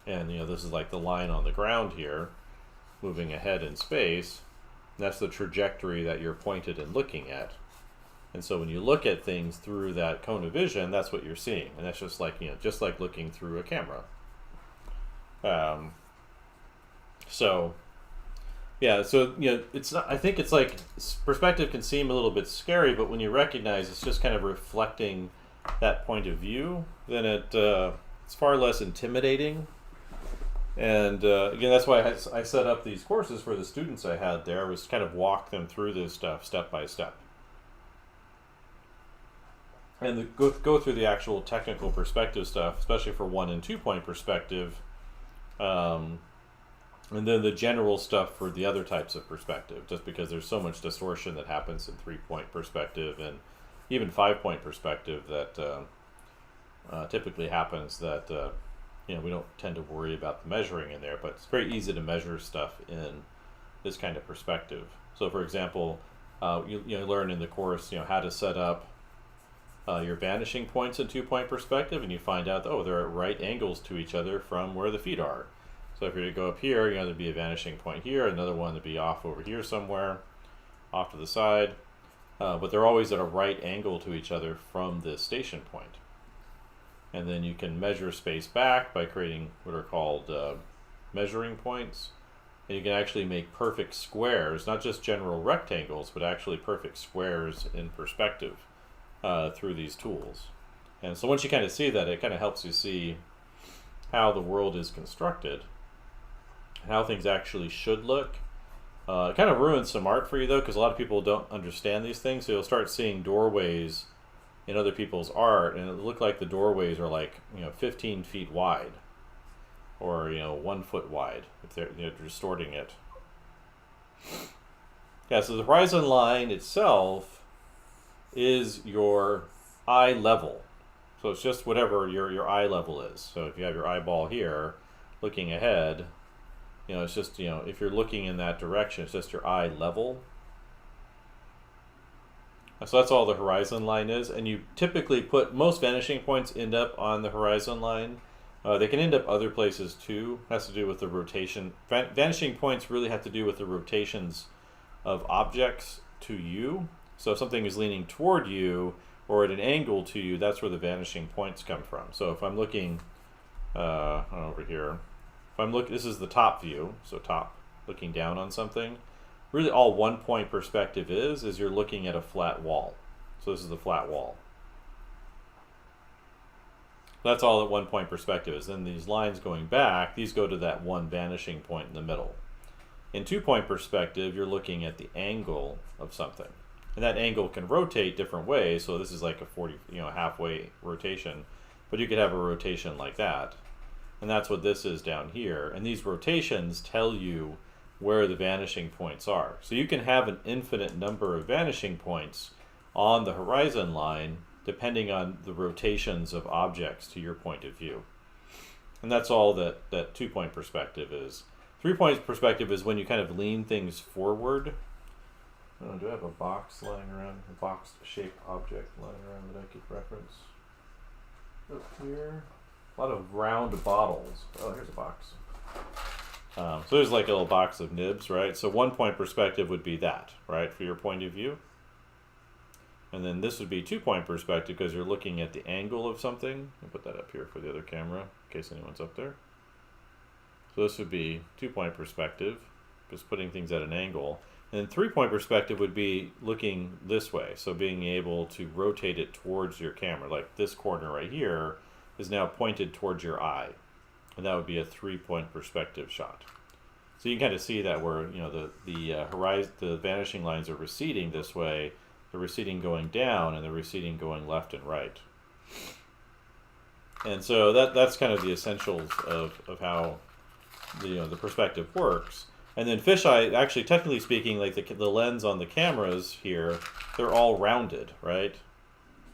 And this is like the line on the ground here, moving ahead in space. And that's the trajectory that you're pointed and looking at. And so when you look at things through that cone of vision, that's what you're seeing. And that's just like just like looking through a camera. So yeah, so it's not. I think it's like perspective can seem a little bit scary, but when you recognize it's just kind of reflecting that point of view, then it's far less intimidating. And again, that's why I set up these courses for the students I had there, was to kind of walk them through this stuff step by step. And go through the actual technical perspective stuff, especially for 1 and 2 point perspective, and then the general stuff for the other types of perspective, just because there's so much distortion that happens in 3 point perspective and even 5 point perspective that typically happens that we don't tend to worry about the measuring in there, but it's very easy to measure stuff in this kind of perspective. So for example, you learn in the course how to set up your vanishing points in 2 point perspective, and you find out they're at right angles to each other from where the feet are. So if you're to go up here, there'd be a vanishing point here, another one to be off over here somewhere, off to the side, but they're always at a right angle to each other from this station point. And then you can measure space back by creating what are called measuring points. And you can actually make perfect squares, not just general rectangles, but actually perfect squares in perspective through these tools. And so once you kind of see that, it kind of helps you see how the world is constructed, how things actually should look. It kind of ruins some art for you though, because a lot of people don't understand these things. So you'll start seeing doorways in other people's art, and it look like the doorways are like 15 feet wide, or 1 foot wide if they're distorting it. Yeah, so the horizon line itself is your eye level. So it's just whatever your eye level is. So if you have your eyeball here looking ahead, it's just if you're looking in that direction, it's just your eye level. So that's all the horizon line is, and you typically put most vanishing points end up on the horizon line. They can end up other places too. It has to do with the rotation. Vanishing points really have to do with the rotations of objects to you. So if something is leaning toward you, or at an angle to you, that's where the vanishing points come from. So if I'm looking over here, if I'm this is the top view, so top, looking down on something. Really all 1 point perspective is you're looking at a flat wall. So this is the flat wall. That's all that 1 point perspective is. Then these lines going back, these go to that one vanishing point in the middle. In 2 point perspective, you're looking at the angle of something. And that angle can rotate different ways. So this is like a 40, halfway rotation. But you could have a rotation like that. And that's what this is down here. And these rotations tell you where the vanishing points are. So you can have an infinite number of vanishing points on the horizon line depending on the rotations of objects to your point of view. And that's all that 2 point perspective is. 3 point perspective is when you kind of lean things forward. Do I have a box lying around, a box-shaped object lying around that I could reference? Up here, a lot of round bottles. Oh, here's a box. So there's like a little box of nibs, right? So 1 point perspective would be that, right, for your point of view. And then this would be 2 point perspective because you're looking at the angle of something. I'll put that up here for the other camera in case anyone's up there. So this would be 2 point perspective, just putting things at an angle. And then 3 point perspective would be looking this way. So being able to rotate it towards your camera, like this corner right here is now pointed towards your eye. And that would be a 3 point perspective shot. So you can kind of see that where the vanishing lines are receding this way. They're receding going down and they're receding going left and right. And so that's kind of the essentials of how the perspective works. And then fisheye, actually technically speaking, like the lens on the cameras here, they're all rounded, right?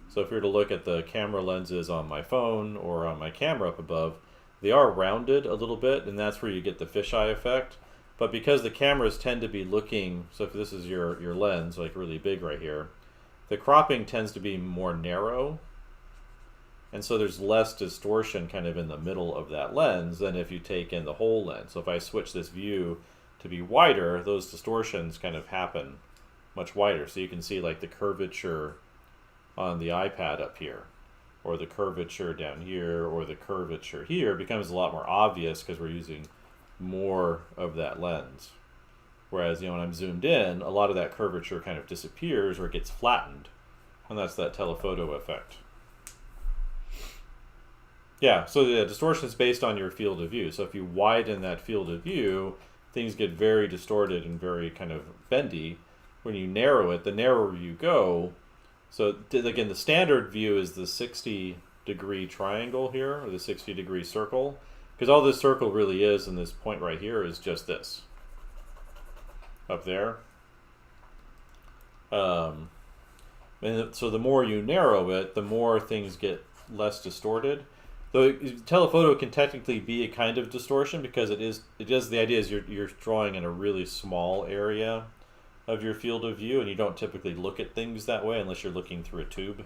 So if you were to look at the camera lenses on my phone or on my camera up above, they are rounded a little bit, and that's where you get the fisheye effect. But because the cameras tend to be looking, so if this is your lens, like really big right here, the cropping tends to be more narrow. And so there's less distortion kind of in the middle of that lens than if you take in the whole lens. So if I switch this view to be wider, those distortions kind of happen much wider. So you can see like the curvature on the iPad up here, or the curvature down here, or the curvature here becomes a lot more obvious because we're using more of that lens. Whereas, when I'm zoomed in, a lot of that curvature kind of disappears or gets flattened. And that's that telephoto effect. Yeah, so the distortion is based on your field of view. So if you widen that field of view, things get very distorted and very kind of bendy. When you narrow it, the narrower you go, so again, the standard view is the 60-degree triangle here, or the 60-degree circle. Because all this circle really is, and this point right here, is just this. Up there. And so the more you narrow it, the more things get less distorted. Though telephoto can technically be a kind of distortion because the idea is you're drawing in a really small area of your field of view, and you don't typically look at things that way unless you're looking through a tube,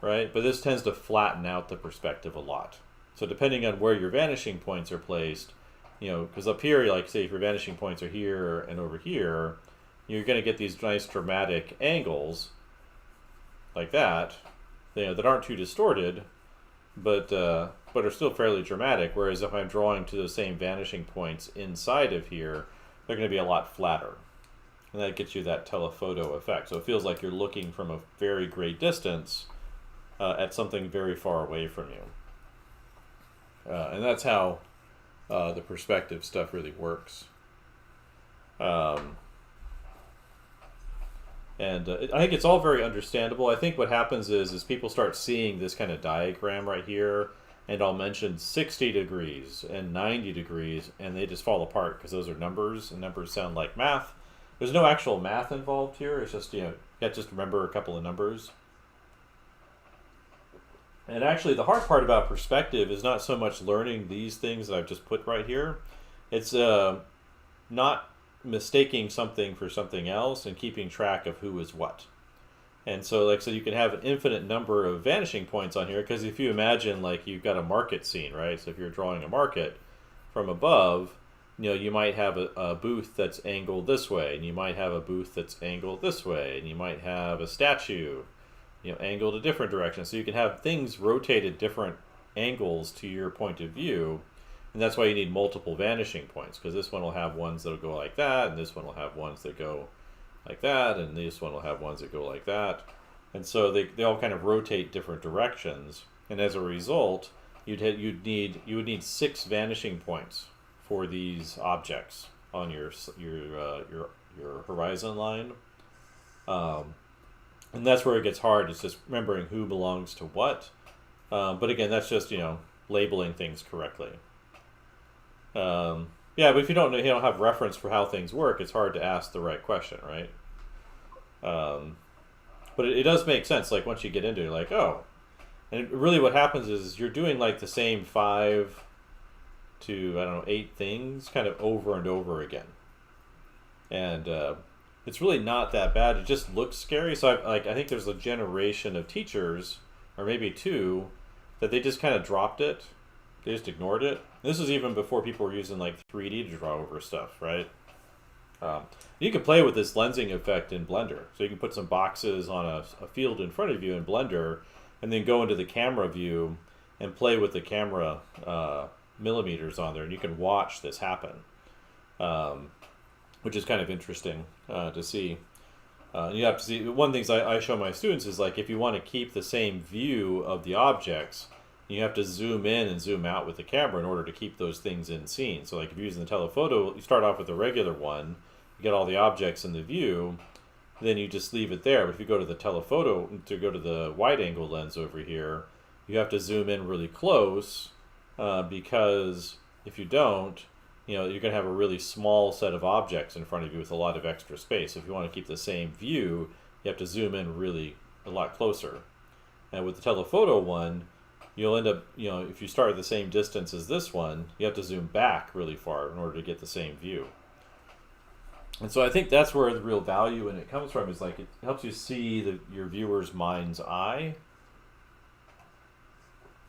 right? But this tends to flatten out the perspective a lot. So depending on where your vanishing points are placed, because up here, like say if your vanishing points are here and over here, you're going to get these nice dramatic angles like that, that aren't too distorted, but are still fairly dramatic. Whereas if I'm drawing to those same vanishing points inside of here, they're going to be a lot flatter. And that gets you that telephoto effect. So it feels like you're looking from a very great distance at something very far away from you. And that's how the perspective stuff really works. I think it's all very understandable. I think what happens is people start seeing this kind of diagram right here, and I'll mention 60 degrees and 90 degrees, and they just fall apart because those are numbers, and numbers sound like math. There's no actual math involved here. It's just, you got to just remember a couple of numbers. And actually, the hard part about perspective is not so much learning these things that I've just put right here. It's not mistaking something for something else and keeping track of who is what. And so you can have an infinite number of vanishing points on here, because if you imagine like you've got a market scene, right? So if you're drawing a market from above, you might have a booth that's angled this way, and you might have a booth that's angled this way, and you might have a statue angled a different direction. So you can have things rotated different angles to your point of view, and that's why you need multiple vanishing points, because this one will have ones that'll go like that, and this one will have ones that go like that, and this one will have ones that go like that. And so they all kind of rotate different directions, and as a result, you would need 6 vanishing points for these objects on your horizon line. And that's where it gets hard. It's just remembering who belongs to what. But again, that's just labeling things correctly. Yeah, but if you don't have reference for how things work, it's hard to ask the right question, right? But it does make sense. Like once you get into it, you're like, oh, and really what happens is you're doing like the same 5 to 8 things kind of over and over again, and it's really not that bad. It just looks scary. So I think there's a generation of teachers, or maybe 2, that they just kind of dropped it. They just ignored it. This was even before people were using like 3D to draw over stuff, right? You can play with this lensing effect in Blender. So you can put some boxes on a field in front of you in Blender, and then go into the camera view and play with the camera millimeters on there, and you can watch this happen, which is kind of interesting to see. You have to see, one of the things I show my students is like if you want to keep the same view of the objects, you have to zoom in and zoom out with the camera in order to keep those things in scene. So like if you're using the telephoto, you start off with the regular one, you get all the objects in the view, then you just leave it there. But if you go to the telephoto, to go to the wide angle lens over here, you have to zoom in really close, because if you don't, you're going to have a really small set of objects in front of you with a lot of extra space. So if you want to keep the same view, you have to zoom in really a lot closer. And with the telephoto one, you'll end up, if you start at the same distance as this one, you have to zoom back really far in order to get the same view. And so I think that's where the real value in it comes from, is like it helps you see your viewer's mind's eye.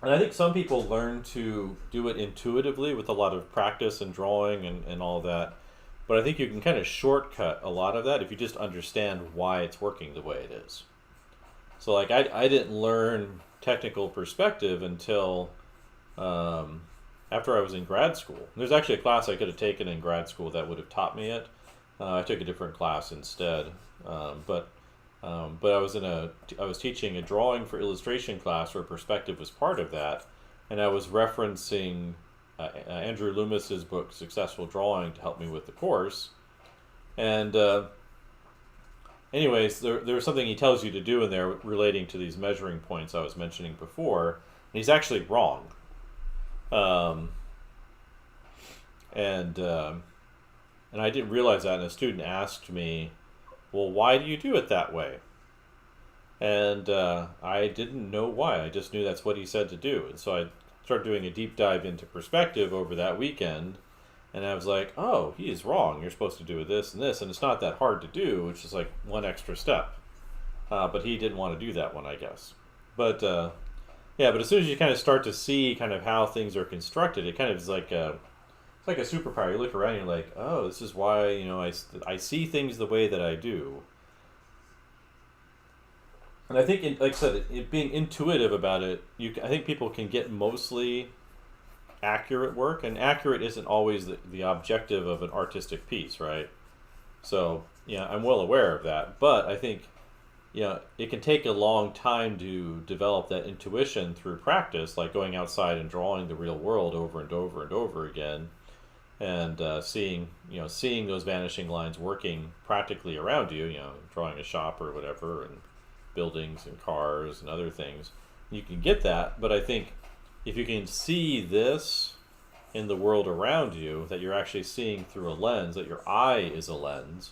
And I think some people learn to do it intuitively with a lot of practice and drawing and all that. But I think you can kind of shortcut a lot of that if you just understand why it's working the way it is. So like I didn't learn technical perspective until after I was in grad school. There's actually a class I could have taken in grad school that would have taught me it. I took a different class instead, but I was teaching a drawing for illustration class where perspective was part of that, and I was referencing Andrew Loomis's book Successful Drawing to help me with the course. And anyways, there's something he tells you to do in there relating to these measuring points I was mentioning before, and he's actually wrong. And I didn't realize that, and a student asked me, well, why do you do it that way? And I didn't know why. I just knew that's what he said to do. And so I started doing a deep dive into perspective over that weekend, and I was like, oh, he is wrong. You're supposed to do this and this, and it's not that hard to do. It's just like one extra step. But he didn't want to do that one, I guess. But yeah, but as soon as you kind of start to see kind of how things are constructed, it kind of is like it's like a superpower. You look around and you're like, oh, this is why, I see things the way that I do. And I think, like I said, it being intuitive about it, I think people can get mostly accurate work, and accurate isn't always the objective of an artistic piece, right? So, I'm well aware of that, but I think, it can take a long time to develop that intuition through practice, like going outside and drawing the real world over and over and over again. And seeing those vanishing lines working practically around you, drawing a shop or whatever, and buildings and cars and other things, you can get that. But I think if you can see this in the world around you, that you're actually seeing through a lens, that your eye is a lens,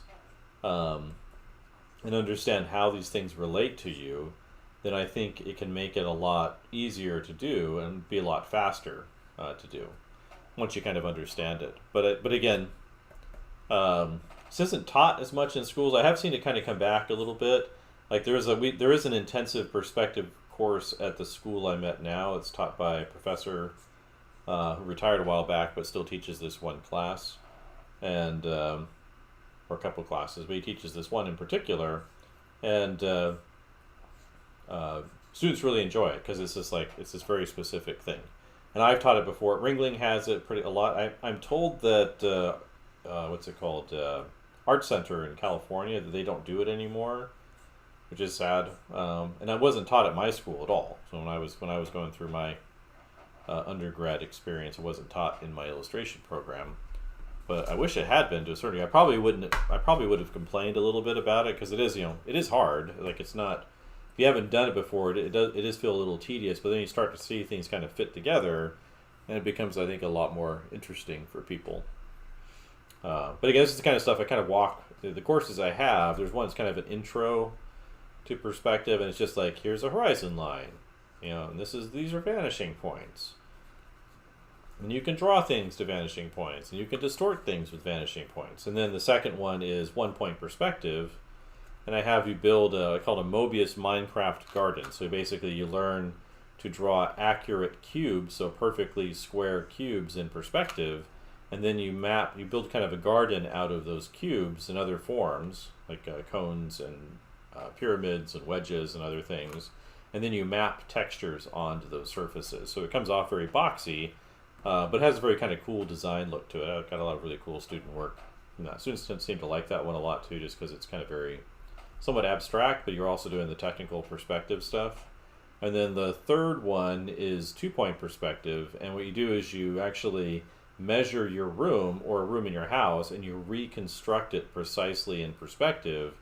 and understand how these things relate to you, then I think it can make it a lot easier to do and be a lot faster to do, once you kind of understand it. But again, this isn't taught as much in schools. I have seen it kind of come back a little bit. Like there is an intensive perspective course at the school I'm at now. It's taught by a professor who retired a while back, but still teaches this one class, and or a couple classes. But he teaches this one in particular, and students really enjoy it because it's just like it's this very specific thing. And I've taught it before. Ringling has it a lot. I'm told that what's it called, Art Center in California, that they don't do it anymore, which is sad. And I wasn't taught at my school at all. So when I was going through my undergrad experience, it wasn't taught in my illustration program. But I wish it had been to a certain degree. I probably would have complained a little bit about it because it is hard. Like it's not. If you haven't done it before, it does feel a little tedious. But then you start to see things kind of fit together, and it becomes, I think, a lot more interesting for people. But again, this is the kind of stuff I kind of walk through the courses I have. There's one that's kind of an intro to perspective, and it's just like, here's a horizon line, and these are vanishing points. And you can draw things to vanishing points, and you can distort things with vanishing points. And then the second one is 1-point perspective, and I have you build called a Mobius Minecraft garden. So basically you learn to draw accurate cubes, so perfectly square cubes in perspective, and then you build kind of a garden out of those cubes and other forms, like cones and pyramids and wedges and other things, and then you map textures onto those surfaces. So it comes off very boxy, but it has a very kind of cool design look to it. I've got a lot of really cool student work. Students seem to like that one a lot too, just because it's kind of somewhat abstract, but you're also doing the technical perspective stuff. And then the third one is 2-point perspective, and what you do is you actually measure your room or a room in your house, and you reconstruct it precisely in perspective.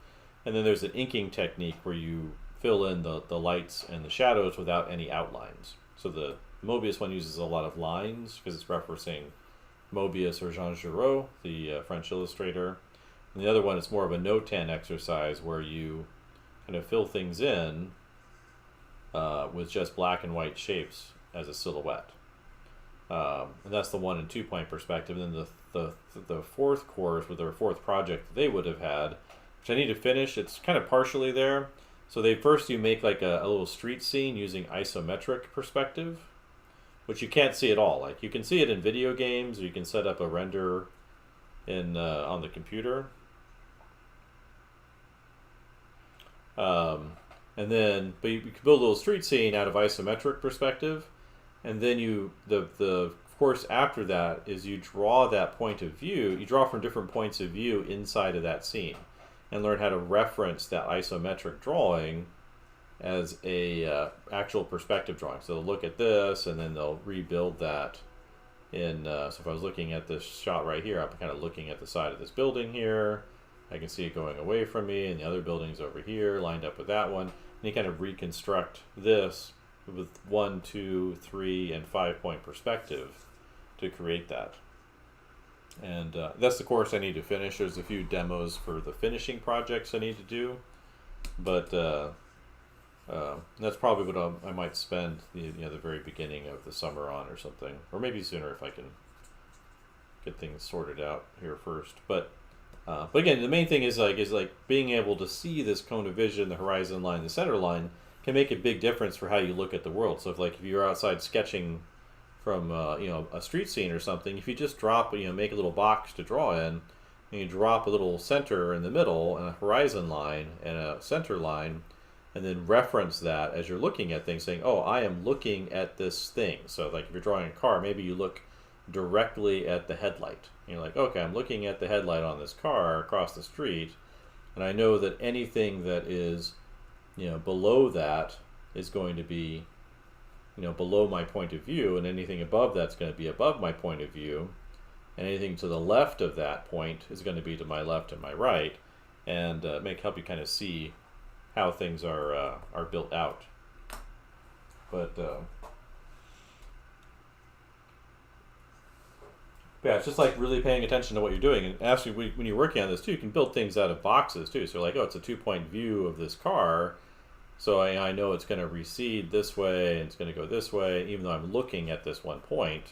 And then there's an inking technique where you fill in the lights and the shadows without any outlines. So the Mobius one uses a lot of lines because it's referencing Mobius or Jean Giraud, the French illustrator. And the other one is more of a no-tan exercise where you kind of fill things in with just black and white shapes as a silhouette. And that's the 1 and 2-point perspective. And then the fourth course, with their fourth project they would have had, which I need to finish, it's kind of partially there. So you make like a little street scene using isometric perspective, which you can't see at all. Like you can see it in video games, or you can set up a render on the computer. But you can build a little street scene out of isometric perspective, and then the course after that is you draw that point of view. You draw from different points of view inside of that scene, and learn how to reference that isometric drawing as a actual perspective drawing. So they'll look at this, and then they'll rebuild that in. So if I was looking at this shot right here, I'm kind of looking at the side of this building here. I can see it going away from me, and the other building's over here, lined up with that one. And you kind of reconstruct this with 1, 2, 3, and 5-point perspective to create that. And that's the course I need to finish. There's a few demos for the finishing projects I need to do, but that's probably what I might spend the very beginning of the summer on, or something, or maybe sooner if I can get things sorted out here first. But again, the main thing is being able to see this cone of vision, the horizon line, the center line, can make a big difference for how you look at the world. So if you're outside sketching from a street scene or something, if you just drop make a little box to draw in, and you drop a little center in the middle and a horizon line and a center line, and then reference that as you're looking at things, saying, oh, I am looking at this thing. So like if you're drawing a car, maybe you look directly at the headlight. You're like, okay, I'm looking at the headlight on this car across the street, and I know that anything that is below that is going to be below my point of view, and anything above that's going to be above my point of view, and anything to the left of that point is going to be to my left and my right, and help you kind of see how things are built out. But yeah, it's just like really paying attention to what you're doing. And actually, when you're working on this too, you can build things out of boxes too. So like, oh, it's a 2-point view of this car, so I know it's going to recede this way and it's going to go this way. Even though I'm looking at this one point,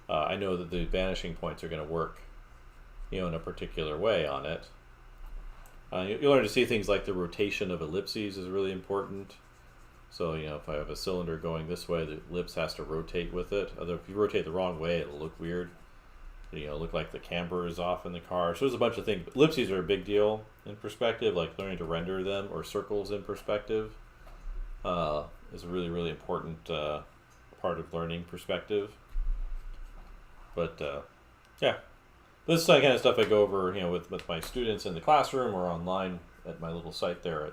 I know that the vanishing points are going to work, in a particular way on it. You'll learn to see things like the rotation of ellipses is really important. So if I have a cylinder going this way, the ellipse has to rotate with it. Although if you rotate the wrong way, it'll look weird. Look like the camber is off in the car. So there's a bunch of things. Ellipses are a big deal in perspective, like learning to render them, or circles in perspective. is a really, really important part of learning perspective. But yeah, this is the kind of stuff I go over, with my students in the classroom or online at my little site there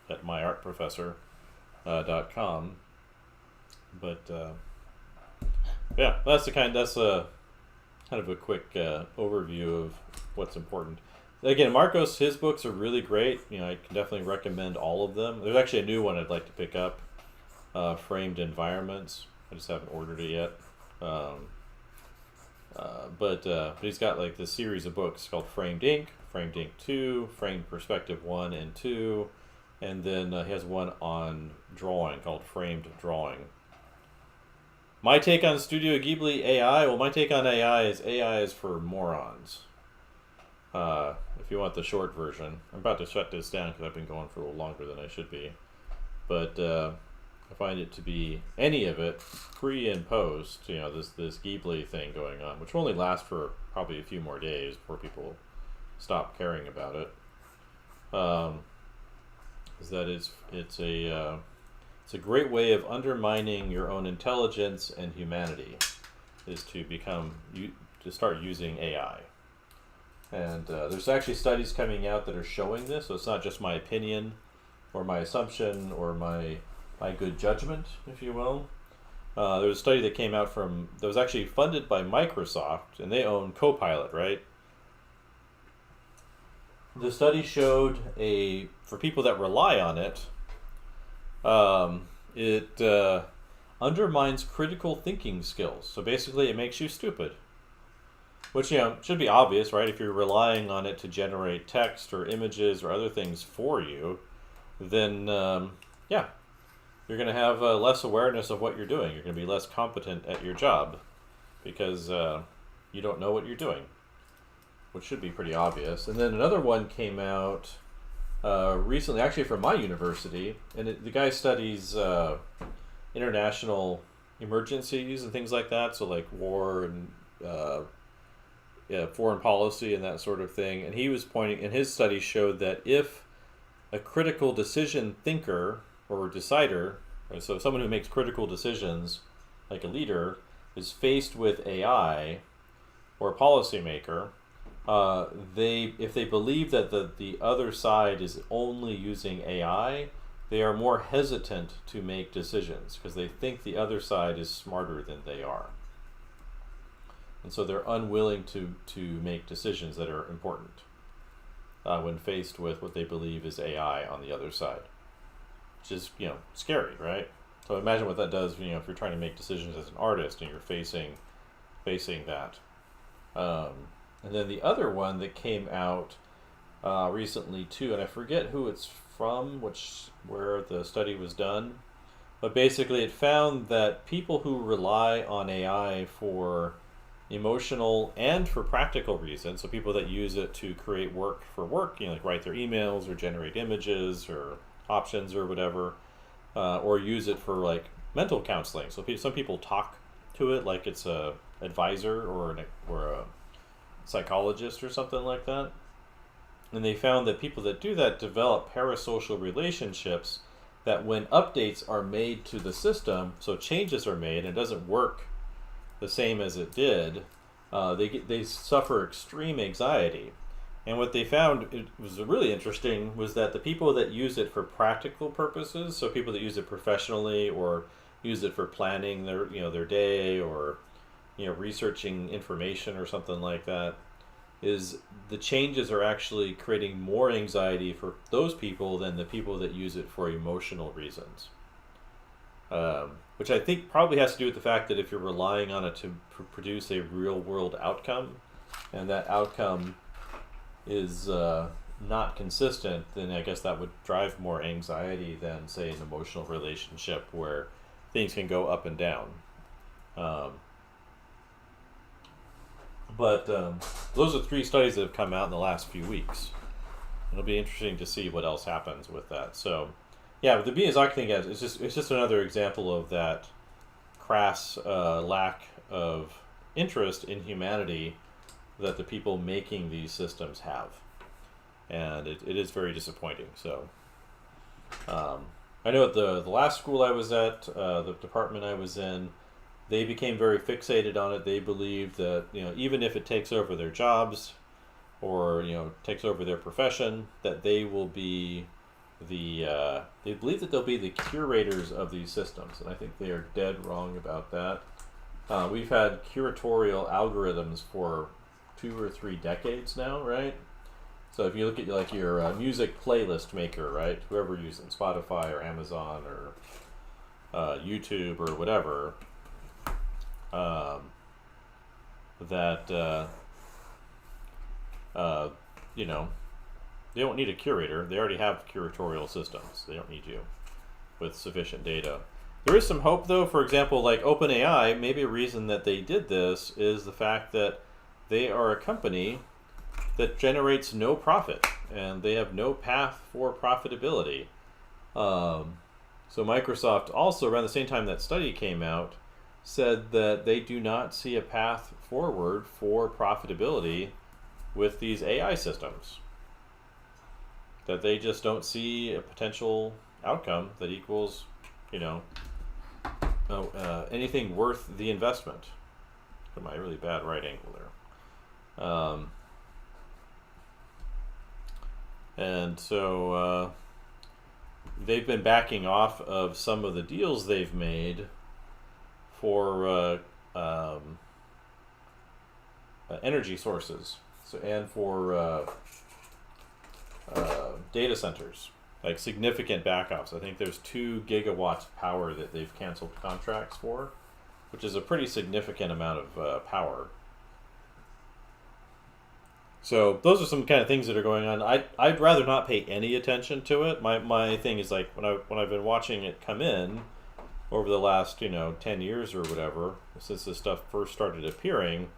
at myartprofessor.com. But yeah, that's a kind of a quick overview of what's important. Again, Marcos, his books are really great. I can definitely recommend all of them. There's actually a new one I'd like to pick up, Framed Environments. I just haven't ordered it yet. But he's got like this series of books called Framed Ink, Framed Ink 2, Framed Perspective 1 and 2, and then he has one on drawing called Framed Drawing. My take on Studio Ghibli AI, well, my take on AI is for morons. If you want the short version. I'm about to shut this down because I've been going for a little longer than I should be. But I find it to be, any of it, pre and post, this Ghibli thing going on, which will only last for probably a few more days before people stop caring about it. Is that it's a great way of undermining your own intelligence and humanity, is to start using AI. And there's actually studies coming out that are showing this, so it's not just my opinion or my assumption or my good judgment, if you will. There was a study that came out that was actually funded by Microsoft, and they own Copilot, right? The study showed for people that rely on it, it undermines critical thinking skills. So basically, it makes you stupid. Which, should be obvious, right? If you're relying on it to generate text or images or other things for you, then, you're going to have less awareness of what you're doing. You're going to be less competent at your job because you don't know what you're doing, which should be pretty obvious. And then another one came out recently, actually from my university, and the guy studies international emergencies and things like that, so like war and foreign policy and that sort of thing. And he was pointing, and his study showed that if a critical decision thinker or decider, right, so someone who makes critical decisions, like a leader, is faced with AI or a policymaker, if they believe that the other side is only using AI, they are more hesitant to make decisions because they think the other side is smarter than they are. And so they're unwilling to make decisions that are important when faced with what they believe is AI on the other side. Which is, scary, right? So imagine what that does, if you're trying to make decisions as an artist and you're facing that. And then the other one that came out recently too, and I forget who it's from, where the study was done, but basically it found that people who rely on AI for emotional and for practical reasons, so people that use it to create work for work, like write their emails or generate images or options or whatever, or use it for like mental counseling. So some people talk to it like it's a advisor or a psychologist or something like that. And they found that people that do that develop parasocial relationships that when updates are made to the system, so changes are made and it doesn't work the same as it did, they suffer extreme anxiety. And what they found, it was really interesting, was that the people that use it for practical purposes, so people that use it professionally or use it for planning their day or researching information or something like that, is the changes are actually creating more anxiety for those people than the people that use it for emotional reasons. Which I think probably has to do with the fact that if you're relying on it to produce a real world outcome, and that outcome is not consistent, then I guess that would drive more anxiety than, say, an emotional relationship where things can go up and down. But those are 3 studies that have come out in the last few weeks. It'll be interesting to see what else happens with that. So, yeah, but the Miyazaki thing is it's just another example of that crass lack of interest in humanity that the people making these systems have, and it is very disappointing. So, I know at the last school I was at, the department I was in, they became very fixated on it. They believed that, even if it takes over their jobs or, takes over their profession, that they will be they believe that they'll be the curators of these systems. And I think they are dead wrong about that. We've had curatorial algorithms for 2 or 3 decades now, right? So if you look at like your music playlist maker, right? Whoever using Spotify or Amazon or YouTube or whatever, that they don't need a curator. They already have curatorial systems. They don't need you with sufficient data. There is some hope, though. For example, like OpenAI, maybe a reason that they did this is the fact that they are a company that generates no profit, and they have no path for profitability. So Microsoft also, around the same time that study came out, said that they do not see a path forward for profitability with these AI systems. That they just don't see a potential outcome that equals, anything worth the investment. Got my really bad right angle there. And so they've been backing off of some of the deals they've made for energy sources, and for data centers, like significant backups. I think there's 2 gigawatts of power that they've canceled contracts for, which is a pretty significant amount of power. So those are some kind of things that are going on. I'd rather not pay any attention to it. My thing is like when I've been watching it come in over the last 10 years or whatever, since this stuff first started appearing,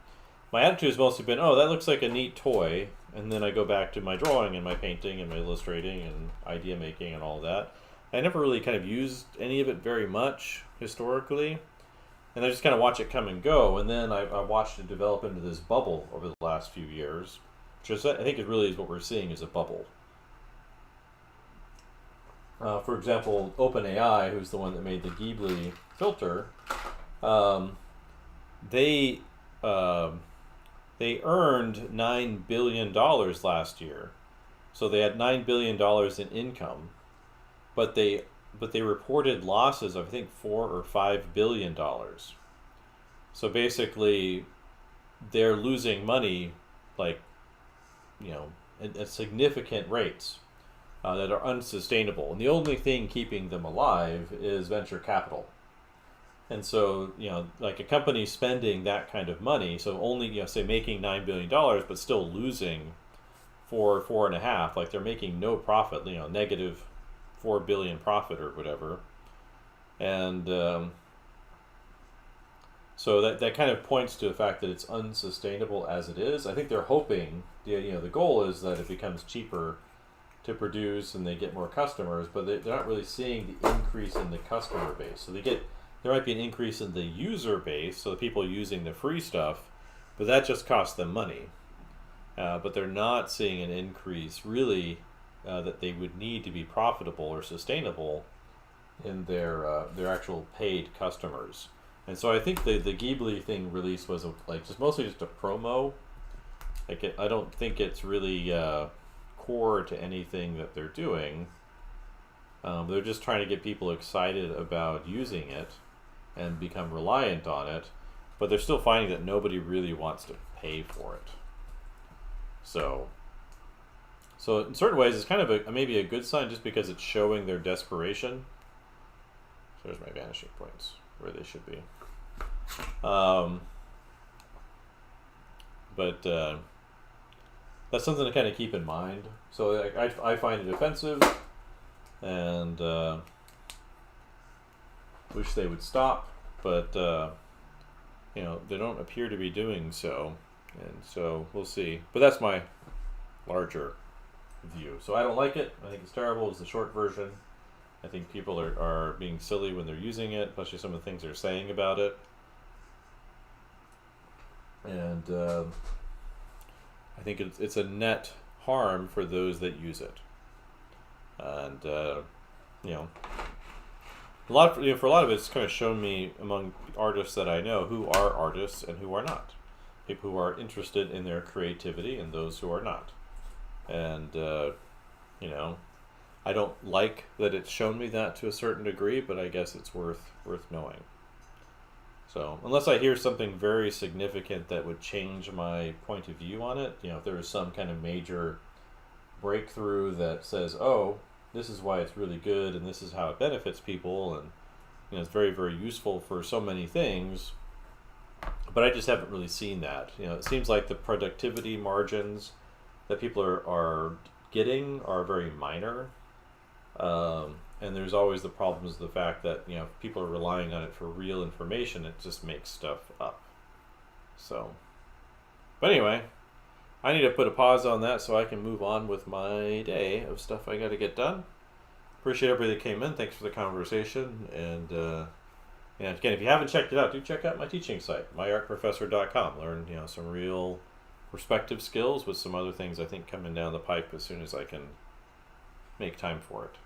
my attitude has mostly been, oh, that looks like a neat toy, and then I go back to my drawing and my painting and my illustrating and idea making and all that. I never really kind of used any of it very much historically, and I just kind of watch it come and go, and then I watched it develop into this bubble over the last few years, which is, I think it really is what we're seeing is a bubble. For example, OpenAI, who's the one that made the Ghibli filter, they earned $9 billion last year. So they had $9 billion in income, but they reported losses of, I think, $4 or $5 billion. So basically, they're losing money, like, at significant rates that are unsustainable. And the only thing keeping them alive is venture capital. And so, like a company spending that kind of money, so only, say making $9 billion, but still losing $4.5 billion, like they're making no profit, negative $4 billion profit or whatever. And so that kind of points to the fact that it's unsustainable as it is. I think they're hoping, the goal is that it becomes cheaper to produce and they get more customers, but they're not really seeing the increase in the customer base. So there might be an increase in the user base, so the people using the free stuff, but that just costs them money. But they're not seeing an increase really that they would need to be profitable or sustainable in their actual paid customers. And so I think the Ghibli thing release was mostly just a promo. I don't think it's really core to anything that they're doing. They're just trying to get people excited about using it and become reliant on it, but they're still finding that nobody really wants to pay for it. So in certain ways, it's kind of maybe a good sign just because it's showing their desperation. So there's my vanishing points where they should be. But that's something to kind of keep in mind. So I find it offensive, and wish they would stop, but they don't appear to be doing so, and so we'll see. But that's my larger view. So I don't like it. I think it's terrible. It's the short version. I think people are being silly when they're using it, especially some of the things they're saying about it. And I think it's a net harm for those that use it. And a lot of, for a lot of it, it's kind of shown me among artists that I know who are artists and who are not. People who are interested in their creativity and those who are not. And, I don't like that it's shown me that to a certain degree, but I guess it's worth knowing. So unless I hear something very significant that would change my point of view on it, if there is some kind of major breakthrough that says, oh, this is why it's really good and this is how it benefits people, and it's very, very useful for so many things, but I just haven't really seen that. It seems like the productivity margins that people are getting are very minor, and there's always the problems of the fact that people are relying on it for real information. It just makes stuff up. So, but anyway, I need to put a pause on that so I can move on with my day of stuff I got to get done. Appreciate everybody that came in. Thanks for the conversation. And again, if you haven't checked it out, do check out my teaching site, myartprofessor.com. Learn some real perspective skills with some other things I think coming down the pipe as soon as I can make time for it.